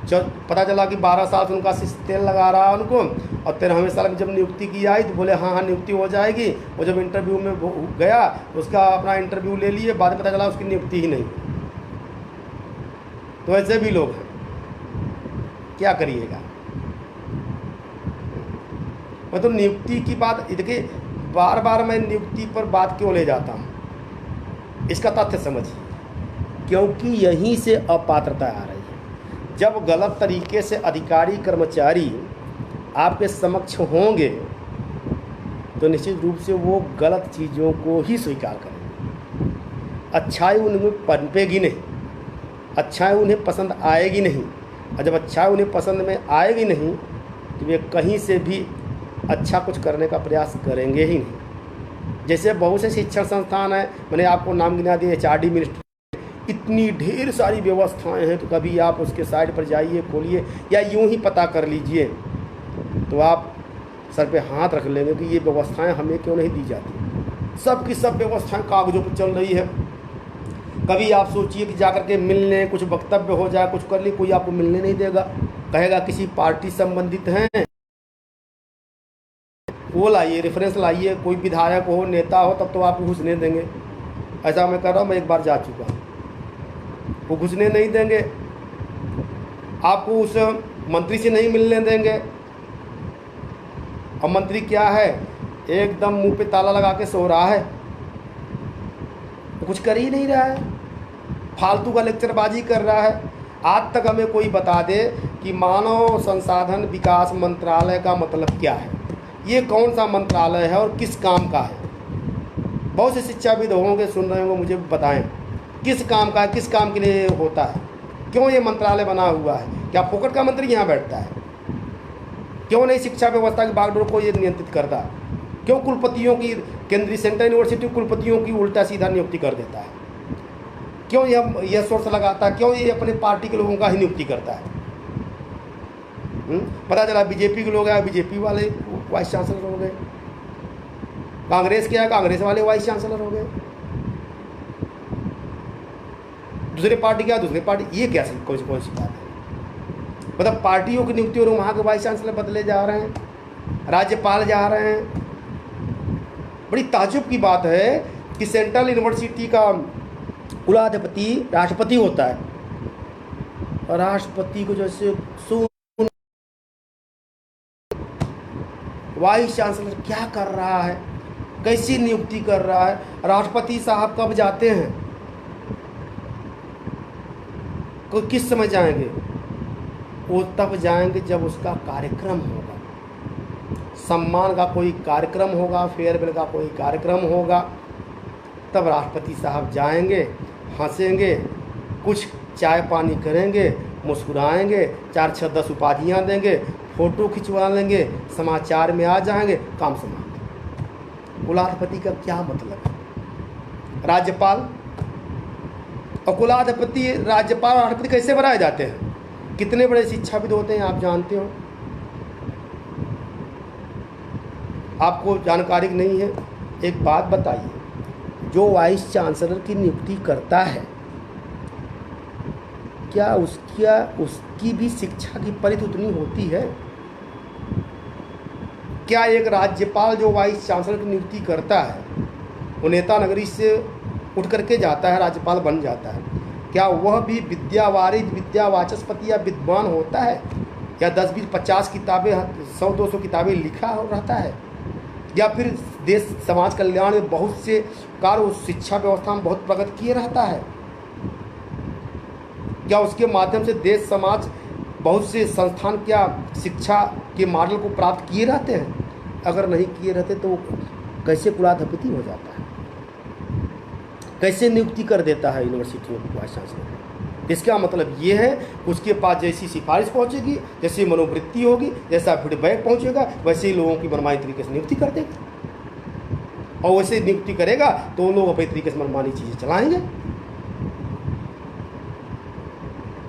जब पता चला कि 12 साल से उनका शिष्य तेल लगा रहा है उनको और 13वें साल में जब नियुक्ति की आई तो बोले हाँ नियुक्ति हो जाएगी। और जब इंटरव्यू में गया उसका अपना इंटरव्यू ले लिए, बाद में पता चला उसकी नियुक्ति ही नहीं। तो ऐसे भी लोग हैं, क्या करिएगा। मतलब नियुक्ति की बात, देखिए बार बार मैं नियुक्ति पर बात क्यों ले जाता हूँ, इसका तथ्य समझिए। क्योंकि यहीं से अपात्रता आ रही है। जब गलत तरीके से अधिकारी कर्मचारी आपके समक्ष होंगे तो निश्चित रूप से वो गलत चीज़ों को ही स्वीकार करेंगे। अच्छाई उनमें पनपेगी नहीं, अच्छाई उन्हें पसंद आएगी नहीं। और जब अच्छाई उन्हें पसंद में आएगी नहीं तो वे कहीं से भी अच्छा कुछ करने का प्रयास करेंगे ही नहीं। जैसे बहुत से शिक्षण संस्थान हैं, मैंने आपको नाम गिना दिए, HRD मिनिस्ट्री, इतनी ढेर सारी व्यवस्थाएं हैं। तो कभी आप उसके साइड पर जाइए, खोलिए या यूं ही पता कर लीजिए तो आप सर पे हाथ रख लेंगे कि ये व्यवस्थाएं हमें क्यों नहीं दी जाती। सब की सब व्यवस्थाएं कागजों पर चल रही है। कभी आप सोचिए कि जाकर के मिलने, कुछ वक्तव्य हो जाए, कुछ कर ली, कोई आपको मिलने नहीं देगा, कहेगा किसी पार्टी संबंधित हैं, वो लाइए, रेफरेंस लाइए, कोई विधायक हो, नेता हो, तब तो आपको घुसने देंगे। ऐसा मैं कर रहा हूँ, मैं एक बार जा चुका हूँ, वो घुसने नहीं देंगे, आपको उस मंत्री से नहीं मिलने देंगे। अब मंत्री क्या है, एकदम मुंह पे ताला लगा के सो रहा है, तो कुछ कर ही नहीं रहा है, फालतू का लेक्चरबाजी कर रहा है। आज तक हमें कोई बता दे कि मानव संसाधन विकास मंत्रालय का मतलब क्या है, ये कौन सा मंत्रालय है और किस काम का है। बहुत से शिक्षाविद होंगे, सुन रहे होंगे, मुझे बताएं किस काम का है, किस काम के लिए होता है, क्यों ये मंत्रालय बना हुआ है, क्या फोकट का मंत्री यहाँ बैठता है, क्यों नहीं शिक्षा व्यवस्था की बागडोर को ये नियंत्रित करता है, क्यों कुलपतियों की, केंद्रीय सेंट्रल यूनिवर्सिटी कुलपतियों की उल्टा सीधा नियुक्ति कर देता है, क्यों यह सोर्स लगाता है, क्यों ये अपने पार्टी के लोगों का ही नियुक्ति करता है। पता चला बीजेपी के लोग आए, बीजेपी वाले वाइस चांसलर हो गए, कांग्रेस के आए, कांग्रेस वाले वाइस चांसलर हो गए, दूसरे पार्टी क्या, दूसरे पार्टी, ये क्या कौन सी बात है। मतलब पार्टियों की नियुक्ति और वहाँ के वाइस चांसलर बदले जा रहे हैं, राज्यपाल जा रहे हैं। बड़ी ताज्जुब की बात है कि सेंट्रल यूनिवर्सिटी का कुलाधिपति राष्ट्रपति होता है, और राष्ट्रपति को जैसे वाइस चांसलर क्या कर रहा है, कैसी नियुक्ति कर रहा है। राष्ट्रपति साहब कब जाते हैं, कोई किस समय जाएंगे, वो तब जाएंगे जब उसका कार्यक्रम होगा, सम्मान का कोई कार्यक्रम होगा, फेयरवेल का कोई कार्यक्रम होगा, तब राष्ट्रपति साहब जाएंगे, हंसेंगे, कुछ चाय पानी करेंगे, मुस्कुराएंगे, 4-6-10 उपाधियाँ देंगे, फोटो खिंचवा लेंगे, समाचार में आ जाएंगे, काम समाप्त। कुलाधिपति का क्या मतलब है। राज्यपाल और कुलाधिपति, राज्यपाल राष्ट्रपति कैसे बनाए जाते हैं, कितने बड़े शिक्षाविद होते हैं आप जानते हो, आपको जानकारी नहीं है। एक बात बताइए, जो वाइस चांसलर की नियुक्ति करता है, क्या उसकी भी शिक्षा की परिधि उतनी होती है। क्या एक राज्यपाल जो वाइस चांसलर की नियुक्ति करता है, वो नेता नगरी से उठ करके जाता है, राज्यपाल बन जाता है, क्या वह भी विद्यावारिद, विद्यावाचस्पति या विद्वान होता है, या 10-20-50 किताबें, 100-200 किताबें लिखा रहता है, या फिर देश समाज कल्याण में बहुत से कार्य शिक्षा व्यवस्था में बहुत प्रगति किए रहता है, क्या उसके माध्यम से देश समाज बहुत से संस्थान क्या शिक्षा के मॉडल को प्राप्त किए रहते हैं। अगर नहीं किए रहते तो कैसे कुलाधिपति हो जाता है, कैसे नियुक्ति कर देता है यूनिवर्सिटियों को वाइस चांसलर। इसका मतलब ये है, उसके पास जैसी सिफारिश पहुंचेगी, जैसी मनोवृत्ति होगी, जैसा फीडबैक पहुंचेगा, वैसे ही लोगों की मनमानी तरीके से नियुक्ति कर देगा, और वैसे नियुक्ति करेगा तो लोग अपने तरीके से मनमानी चीज़ें चलाएंगे।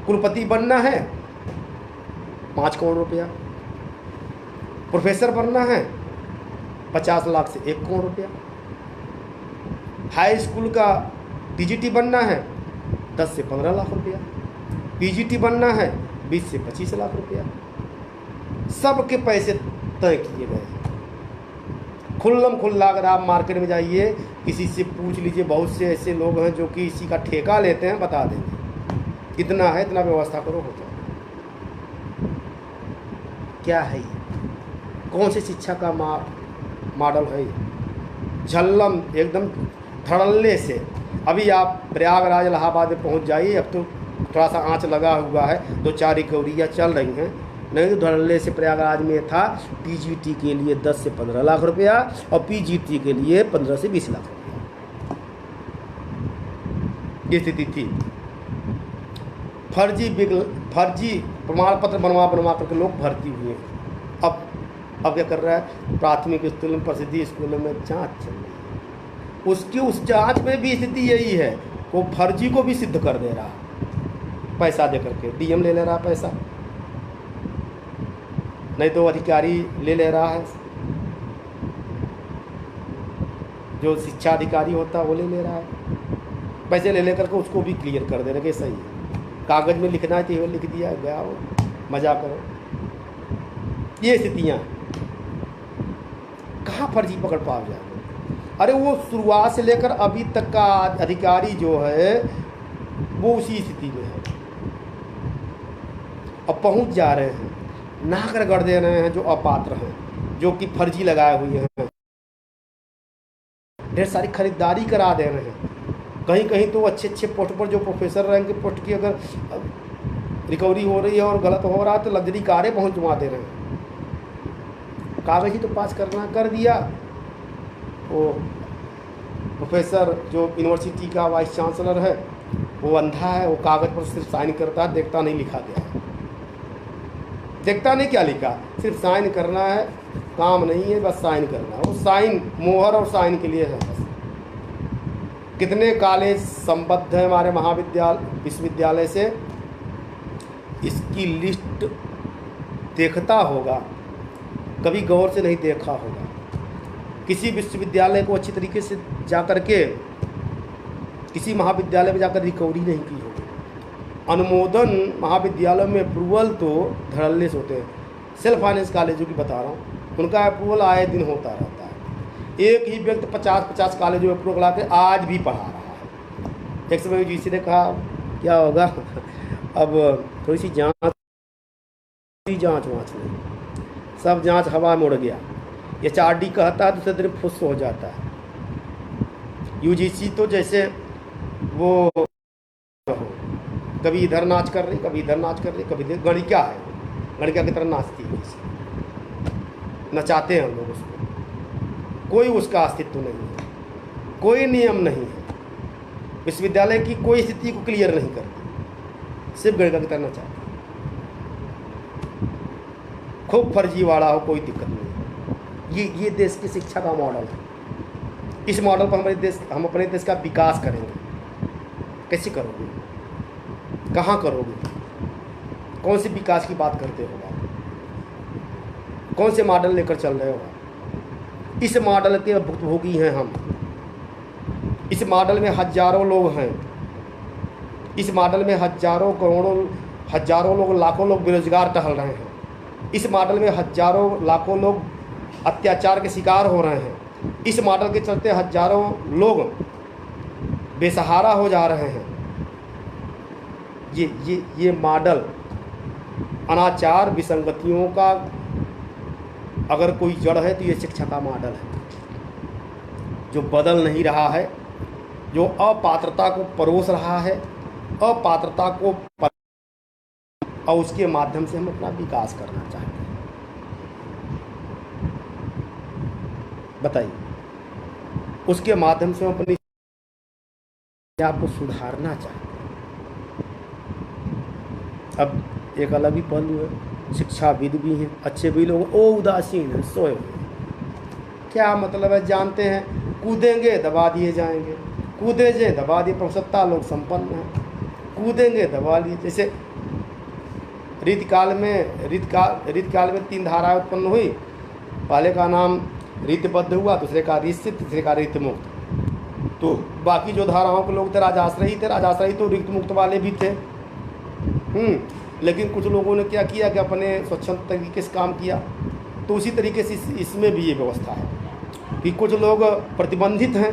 कुलपति बनना है 5 करोड़ रुपया, प्रोफेसर बनना है 50 लाख से 1 करोड़ रुपया, हाई स्कूल का टीजीटी बनना है 10 से 15 लाख रुपया, पीजीटी बनना है 20 से 25 लाख रुपया। सबके पैसे तय किए गए हैं, खुल्लम खुल्ला। अगर आप मार्केट में जाइए, किसी से पूछ लीजिए, बहुत से ऐसे लोग हैं जो कि इसी का ठेका लेते हैं, बता देंगे इतना है, इतना व्यवस्था करो, हो जाए। क्या है ये, कौन सी शिक्षा का मॉडल है ये। झल्लम एकदम धड़ल्ले से। अभी आप प्रयागराज इलाहाबाद में पहुंच जाइए, अब तो थोड़ा सा आंच लगा हुआ है, 2-4 रिकवरियाँ चल रही हैं, नहीं तो धड़ल्ले से प्रयागराज में था टीजीटी के लिए 10 से 15 लाख रुपया और पीजीटी के लिए 15 से 20 लाख रुपया, ये स्थिति थी। फर्जी प्रमाण पत्र बनवा करके लोग भर्ती हुए। अब क्या कर रहा है, प्राथमिक स्कूल में, प्रसिद्धि स्कूलों में जांच चल रही है, उसकी उस जांच में भी स्थिति यही है, वो फर्जी को भी सिद्ध कर दे रहा, पैसा दे करके। डीएम ले रहा पैसा, नहीं तो अधिकारी ले रहा है, जो शिक्षा अधिकारी होता है वो ले रहा है। पैसे ले लेकर के उसको भी क्लियर कर देने के सही है, कागज़ में लिखना है तो लिख दिया, गया हो, मजा करो। ये स्थितियाँ कहाँ फर्जी पकड़ पा जाए। अरे वो शुरुआत से लेकर अभी तक का अधिकारी जो है वो उसी स्थिति में है, अब पहुंच जा रहे हैं, नाक रगड़ दे रहे हैं जो अपात्र हैं, जो कि फर्जी लगाए हुए हैं, ढेर सारी खरीदारी करा दे रहे हैं। कहीं कहीं तो अच्छे अच्छे पोस्ट पर जो प्रोफेसर रैंक के पोस्ट की अगर रिकवरी हो रही है और गलत हो रहा है तो लग्जरी कारें पहुंचवा दे रहे हैं। कागज ही तो पास करना कर दिया, वो प्रोफेसर जो यूनिवर्सिटी का वाइस चांसलर है वो अंधा है, वो कागज़ पर सिर्फ साइन करता है, देखता नहीं लिखा गया है, देखता नहीं क्या लिखा, सिर्फ साइन करना है, काम नहीं है, बस साइन करना है। वो साइन मोहर और साइन के लिए है बस। कितने कॉलेज संबद्ध हैं हमारे महाविद्यालय विश्वविद्यालय से, इसकी लिस्ट देखता होगा, कभी गौर से नहीं देखा होगा। किसी विश्वविद्यालय को अच्छी तरीके से जाकर के किसी महाविद्यालय में जाकर रिकवरी नहीं की होगी। अनुमोदन महाविद्यालय में अप्रूवल तो धड़ल्ले से होते हैं। सेल्फ फाइनेंस कॉलेजों की बता रहा हूँ, उनका अप्रूवल आए दिन होता रहता है। एक ही व्यक्ति 50-50 कॉलेजों में अप्रूवल के आज भी पढ़ा रहा है। एक समय जीसी ने कहा क्या होगा, अब थोड़ी सी जाँच वाँच नहीं, सब जाँच हवा में उड़ गया। ये HRD कहता है दूसरे दिन फुस हो जाता है। UGC तो जैसे वो कभी इधर नाच कर रही, कभी इधर नाच कर रही, कभी इधर, गणिका है, गणिका की तरह नाचती है, नचाते हैं हम लोग उसको। कोई उसका अस्तित्व नहीं है, कोई नियम नहीं है, विश्वविद्यालय की कोई स्थिति को क्लियर नहीं करती, सिर्फ गणिका की तरह नचाते। खूब फर्जीवाड़ा हो, कोई दिक्कत नहीं। ये देश की शिक्षा का मॉडल है। इस मॉडल पर हम अपने देश का विकास करेंगे। कैसे करोगे, कहाँ करोगे, कौन से विकास की बात करते हो आप, कौन से मॉडल लेकर चल रहे हो आप? इस मॉडल के भुक्तभोगी हैं हम। इस मॉडल में हजारों लोग हैं, इस मॉडल में हजारों करोड़ों हजारों लोग, लाखों लोग बेरोजगार टहल रहे हैं। इस मॉडल में हजारों लाखों लोग अत्याचार के शिकार हो रहे हैं। इस मॉडल के चलते हजारों लोग बेसहारा हो जा रहे हैं। ये मॉडल अनाचार विसंगतियों का अगर कोई जड़ है तो ये शिक्षा का मॉडल है, जो बदल नहीं रहा है, जो अपात्रता को परोस रहा है, अपात्रता को और उसके माध्यम से हम अपना विकास करना चाहते हैं। बताइए, उसके माध्यम से हम अपनी आप को सुधारना चाहते हैं। अब एक अलग ही पहलू है, शिक्षाविद भी हैं, अच्छे भी लोग, ओ उदासीन है, सोए हुए। क्या मतलब है जानते हैं, कूदेंगे दबा दिए जाएंगे, कूदे जे दबा दिए। प्रभुसत्ता लोग संपन्न हैं, कूदेंगे दबा लिए। जैसे रीतकाल में 3 धाराएं उत्पन्न हुई। पहले का नाम रीतबद्ध हुआ, दूसरे का रीत, तीसरे का रीत मुक्त। तो बाकी जो धाराओं के लोग थे राजाश्रयी थे, राजाश्रयी तो रीत मुक्त वाले भी थे। लेकिन कुछ लोगों ने क्या किया कि अपने स्वच्छंद तरीके से काम किया। तो उसी तरीके से इसमें भी ये व्यवस्था है कि कुछ लोग प्रतिबंधित हैं,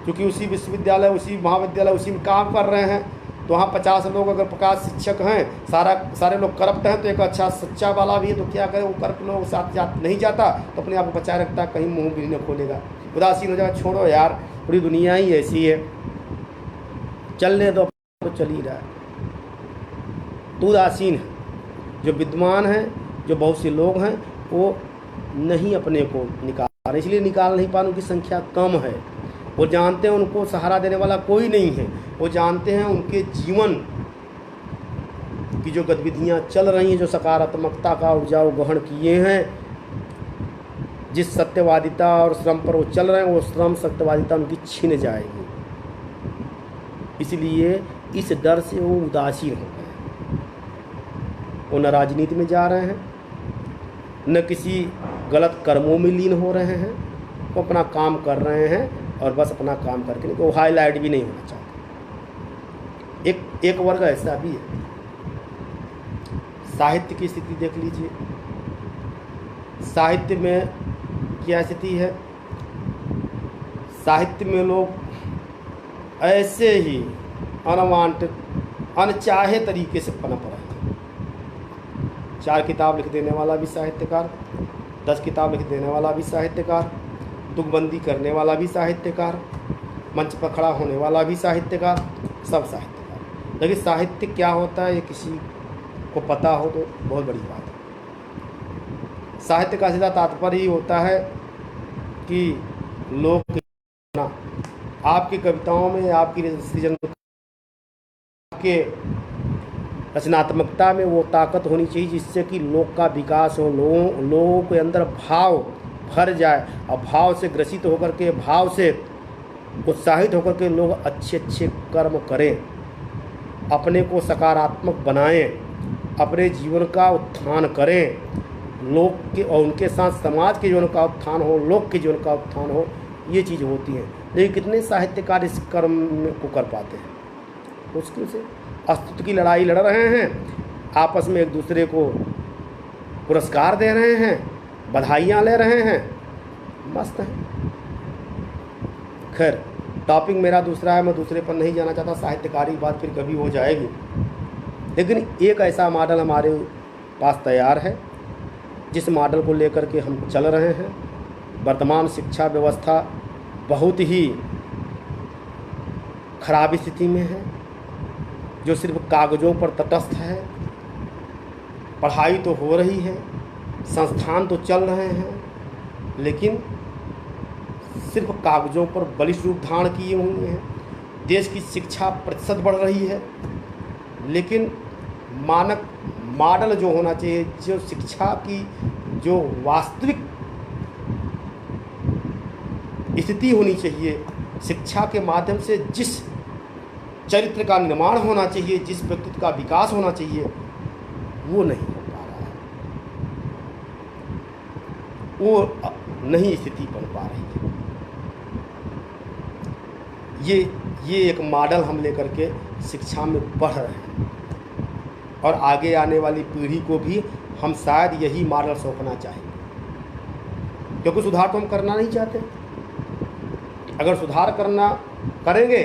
क्योंकि उसी विश्वविद्यालय, उसी महाविद्यालय, उसी में काम कर रहे हैं। तो वहाँ 50 लोग अगर 50 शिक्षक हैं, सारे लोग करप्ट हैं, तो एक अच्छा सच्चा वाला भी है, तो क्या करे, वो करप्ट लोग साथ नहीं जाता, तो अपने आप को बचाए रखता, कहीं मुँह भी नहीं खोलेगा, उदासीन हो जाएगा। छोड़ो यार, पूरी दुनिया ही ऐसी है, चलने दो, तो चल ही रहा है। तो उदासीन है, जो विद्वान हैं, जो बहुत से लोग हैं, वो नहीं अपने को निकाल रहे, इसलिए निकाल नहीं पा, उनकी संख्या कम है। वो जानते हैं उनको सहारा देने वाला कोई नहीं है। वो जानते हैं उनके जीवन की जो गतिविधियाँ चल रही हैं, जो सकारात्मकता का ऊर्जाओं ग्रहण किए हैं, जिस सत्यवादिता और श्रम पर वो चल रहे हैं, वो श्रम सत्यवादिता उनकी छिन जाएगी। इसलिए इस डर से वो उदासीन हो गए। वो न राजनीति में जा रहे हैं, न किसी गलत कर्मों में लीन हो रहे हैं। वो अपना काम कर रहे हैं और बस अपना काम करके, वो हाईलाइट भी नहीं होना चाहते। एक वर्ग ऐसा भी है। साहित्य की स्थिति देख लीजिए, साहित्य में क्या स्थिति है। साहित्य में लोग ऐसे ही अनवांटेड अनचाहे तरीके से पनप रहे हैं। 4 किताब लिख देने वाला भी साहित्यकार, 10 किताब लिख देने वाला भी साहित्यकार, तुकबंदी करने वाला भी साहित्यकार, मंच पर खड़ा होने वाला भी साहित्यकार, सब साहित्यकार। लेकिन साहित्य क्या होता है ये किसी को पता हो तो बहुत बड़ी बात है। साहित्य का सीधा तात्पर्य ही होता है कि लोग आपकी कविताओं में, आपकी सृजन के रचनात्मकता में वो ताकत होनी चाहिए जिससे कि लोग का विकास हो, लोगों के अंदर भाव भर जाए और भाव से ग्रसित होकर के, भाव से उत्साहित होकर के लोग अच्छे अच्छे कर्म करें, अपने को सकारात्मक बनाएं, अपने जीवन का उत्थान करें, लोग के और उनके साथ समाज के जीवन का उत्थान हो, लोक के जीवन का उत्थान हो, ये चीज़ होती है। लेकिन कितने साहित्यकार इस कर्म को कर पाते हैं? मुश्किल से। अस्तित्व की लड़ाई लड़ रहे हैं, आपस में एक दूसरे को पुरस्कार दे रहे हैं, बधाइयाँ ले रहे हैं, मस्त है। खैर, टॉपिक मेरा दूसरा है, मैं दूसरे पर नहीं जाना चाहता, साहित्यकारी बात फिर कभी हो जाएगी। लेकिन एक ऐसा मॉडल हमारे पास तैयार है जिस मॉडल को लेकर के हम चल रहे हैं। वर्तमान शिक्षा व्यवस्था बहुत ही खराब स्थिति में है, जो सिर्फ कागज़ों पर तटस्थ है। पढ़ाई तो हो रही है, संस्थान तो चल रहे हैं, लेकिन सिर्फ कागज़ों पर बलिष्ठ रूप धारण किए हुए हैं। देश की शिक्षा प्रतिशत बढ़ रही है, लेकिन मानक मॉडल जो होना चाहिए, जो शिक्षा की जो वास्तविक स्थिति होनी चाहिए, शिक्षा के माध्यम से जिस चरित्र का निर्माण होना चाहिए, जिस व्यक्तित्व का विकास होना चाहिए, वो नहीं हो पा रहा है, वो नहीं स्थिति बन पा रही है। ये एक मॉडल हम लेकर के शिक्षा में बढ़ रहे हैं और आगे आने वाली पीढ़ी को भी हम शायद यही मॉडल सौंपना चाहेंगे, क्योंकि सुधार तो हम करना नहीं चाहते। अगर सुधार करेंगे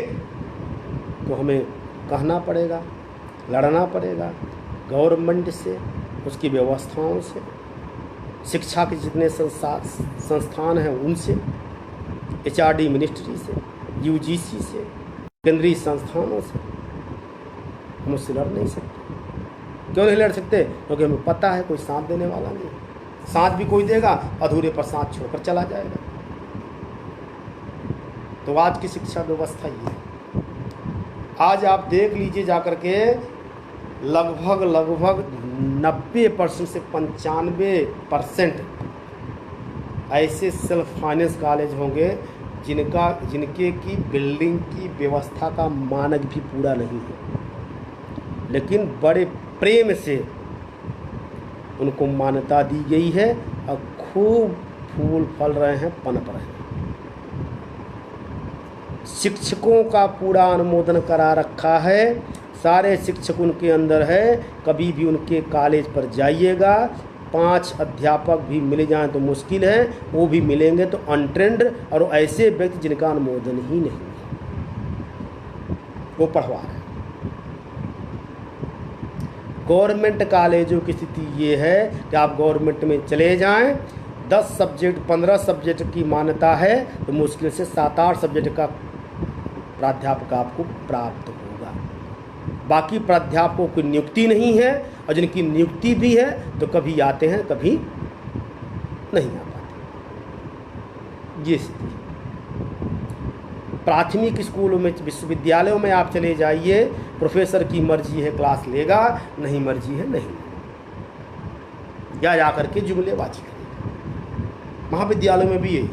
तो हमें कहना पड़ेगा, लड़ना पड़ेगा गवर्नमेंट से, उसकी व्यवस्थाओं से, शिक्षा के जितने संस्थान हैं उनसे, HRD मिनिस्ट्री से, UGC से, केंद्रीय संस्थानों से। हम उससे लड़ नहीं सकते। क्यों नहीं लड़ सकते? क्योंकि हमें पता है कोई साथ देने वाला नहीं। साथ भी कोई देगा, अधूरे पर साथ छोड़कर चला जाएगा। तो आज की शिक्षा व्यवस्था ये है। आज आप देख लीजिए जाकर के, लगभग 90% से 95% ऐसे सेल्फ फाइनेंस कॉलेज होंगे जिनके की बिल्डिंग की व्यवस्था का मानक भी पूरा नहीं है, लेकिन बड़े प्रेम से उनको मान्यता दी गई है और खूब फूल फल रहे हैं, पनप रहे हैं। शिक्षकों का पूरा अनुमोदन करा रखा है, सारे शिक्षक उनके अंदर है। कभी भी उनके कॉलेज पर जाइएगा, 5 अध्यापक भी मिल जाएं तो मुश्किल है, वो भी मिलेंगे तो अनट्रेंड और ऐसे व्यक्ति जिनका अनुमोदन ही नहीं है, वो पढ़वा रहे हैं। गवर्नमेंट कॉलेजों की स्थिति ये है कि आप गवर्नमेंट में चले जाएं, 10 सब्जेक्ट 15 सब्जेक्ट की मान्यता है तो मुश्किल से 7-8 सब्जेक्ट का प्राध्यापक आपको प्राप्त होगा। बाकी प्राध्यापकों की नियुक्ति नहीं है, और जिनकी नियुक्ति भी है तो कभी आते हैं कभी नहीं आ पाते। ये स्थिति प्राथमिक स्कूलों में, विश्वविद्यालयों में आप चले जाइए, प्रोफेसर की मर्जी है क्लास लेगा, नहीं मर्जी है नहीं, या जाकर के जुमलेबाजी करेगा। महाविद्यालयों में भी यही,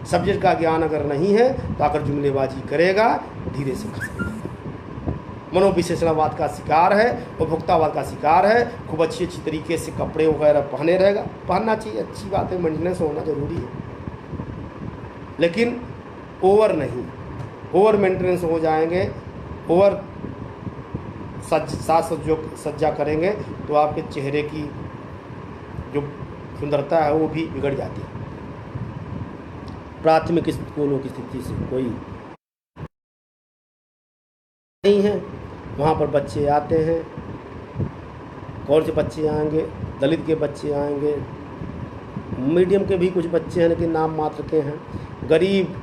सब्जेक्ट का ज्ञान अगर नहीं है तो आकर जुमलेबाजी करेगा, धीरे से खसेगा। मनोविश्लेषणवाद का शिकार है, उपभोक्तावाद का शिकार है, खूब अच्छी तरीके से कपड़े वगैरह पहने रहेगा। पहनना चाहिए, अच्छी बात है, मेंटेनेंस होना जरूरी है, लेकिन ओवर नहीं। ओवर मेंटेनेंस हो जाएंगे, ओवर सज्जा करेंगे तो आपके चेहरे की जो सुंदरता है वो भी बिगड़ जाती है। प्राथमिक स्कूलों की स्थिति से कोई नहीं है, वहाँ पर बच्चे आते हैं, कौन से बच्चे आएंगे, दलित के बच्चे आएंगे, मीडियम के भी कुछ बच्चे हैं लेकिन नाम मात्र के हैं, गरीब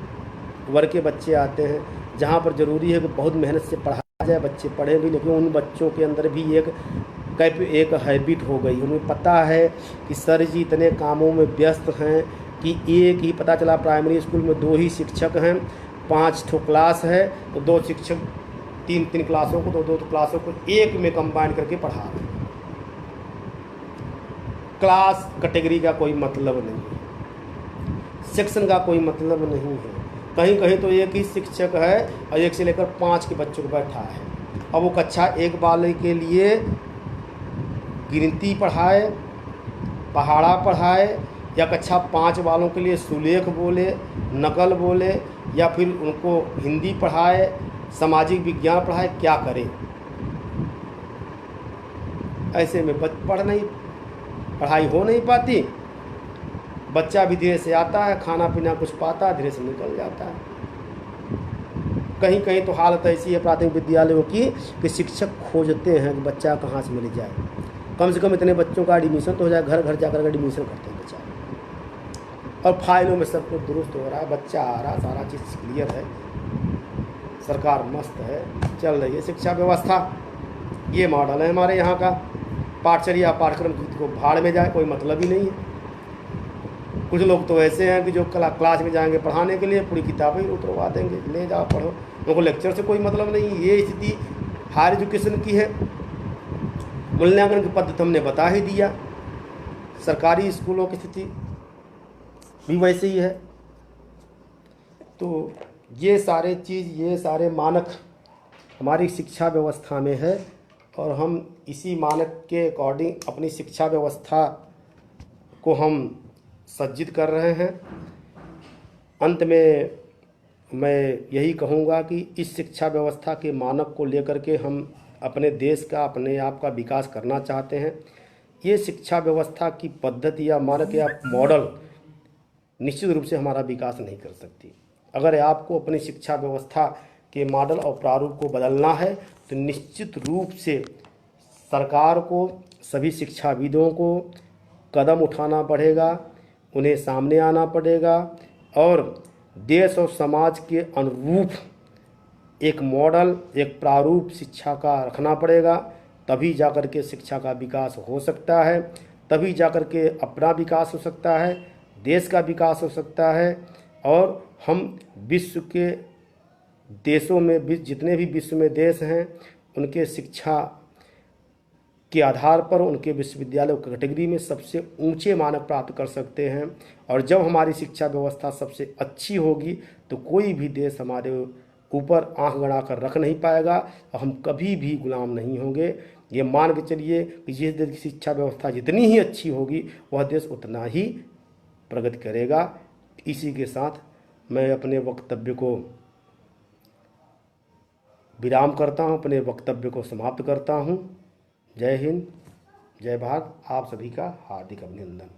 वर्ग के बच्चे आते हैं, जहाँ पर ज़रूरी है कि बहुत मेहनत से पढ़ाया जाए, बच्चे पढ़ें भी, लेकिन उन बच्चों के अंदर भी एक हैबिट हो गई। उन्हें पता है कि सर जी इतने कामों में व्यस्त हैं कि एक ही, पता चला प्राइमरी स्कूल में 2 ही शिक्षक हैं, 5 ठो क्लास है, तो 2 शिक्षक 3 क्लासों को, 2 क्लासों को एक में कंबाइन करके पढ़ा रहे हैं। क्लास कैटेगरी का कोई मतलब नहीं है, सेक्शन का कोई मतलब नहीं है। कहीं कहीं तो एक ही शिक्षक है और 1 से लेकर 5 के बच्चों को बैठा है। अब वो कक्षा 1 वाले के लिए गिनती पढ़ाए, पहाड़ा पढ़ाए, या कक्षा 5 वालों के लिए सुलेख बोले, नकल बोले, या फिर उनको हिंदी पढ़ाए, सामाजिक विज्ञान पढ़ाए, क्या करे? ऐसे में पढ़ाई हो नहीं पाती। बच्चा भी धीरे से आता है, खाना पीना कुछ पाता है, धीरे से निकल जाता है। कहीं कहीं तो हालत ऐसी है प्राथमिक विद्यालयों की कि शिक्षक खोजते हैं कि बच्चा कहाँ से मिल जाए, कम से कम इतने बच्चों का एडमिशन तो हो जाए। घर घर जाकर एडमिशन करते हैं बच्चा, और फाइलों में सब कुछ दुरुस्त हो रहा है, बच्चा आ रहा, सारा चीज़ क्लियर है, सरकार मस्त है, चल रही है शिक्षा व्यवस्था। ये मॉडल है हमारे यहाँ का। पाठचर्या पाठ्यक्रम को भाड़ में जाए, कोई मतलब ही नहीं है। कुछ लोग तो ऐसे हैं कि जो क्लास में जाएंगे पढ़ाने के लिए, पूरी किताबें उतरवा देंगे, ले जाओ पढ़ो, उनको लेक्चर से कोई मतलब नहीं। ये स्थिति हायर एजुकेशन की है। मूल्यांकन की पद्धति हमने बता ही दिया। सरकारी स्कूलों की स्थिति भी वैसे ही है। तो ये सारे चीज़, ये सारे मानक हमारी शिक्षा व्यवस्था में है, और हम इसी मानक के अकॉर्डिंग अपनी शिक्षा व्यवस्था को हम सज्जित कर रहे हैं। अंत में मैं यही कहूँगा कि इस शिक्षा व्यवस्था के मानक को लेकर के हम अपने देश का, अपने आप का विकास करना चाहते हैं। ये शिक्षा व्यवस्था की पद्धति या मानक या मॉडल निश्चित रूप से हमारा विकास नहीं कर सकती। अगर आपको अपनी शिक्षा व्यवस्था के मॉडल और प्रारूप को बदलना है तो निश्चित रूप से सरकार को, सभी शिक्षाविदों को कदम उठाना पड़ेगा, उन्हें सामने आना पड़ेगा, और देश और समाज के अनुरूप एक मॉडल, एक प्रारूप शिक्षा का रखना पड़ेगा। तभी जाकर के शिक्षा का विकास हो सकता है, तभी जाकर के अपना विकास हो सकता है, देश का विकास हो सकता है, और हम विश्व के देशों में, जितने भी विश्व में देश हैं, उनके शिक्षा के आधार पर उनके विश्वविद्यालय कैटेगरी में सबसे ऊंचे मानक प्राप्त कर सकते हैं। और जब हमारी शिक्षा व्यवस्था सबसे अच्छी होगी तो कोई भी देश हमारे ऊपर आंख गड़ा कर रख नहीं पाएगा, और हम कभी भी गुलाम नहीं होंगे। ये मान के चलिए कि जिस देश की शिक्षा व्यवस्था जितनी ही अच्छी होगी वह देश उतना ही प्रगति करेगा। इसी के साथ मैं अपने वक्तव्य को विराम करता हूँ, अपने वक्तव्य को समाप्त करता हूँ। जय हिंद, जय भारत। आप सभी का हार्दिक अभिनंदन।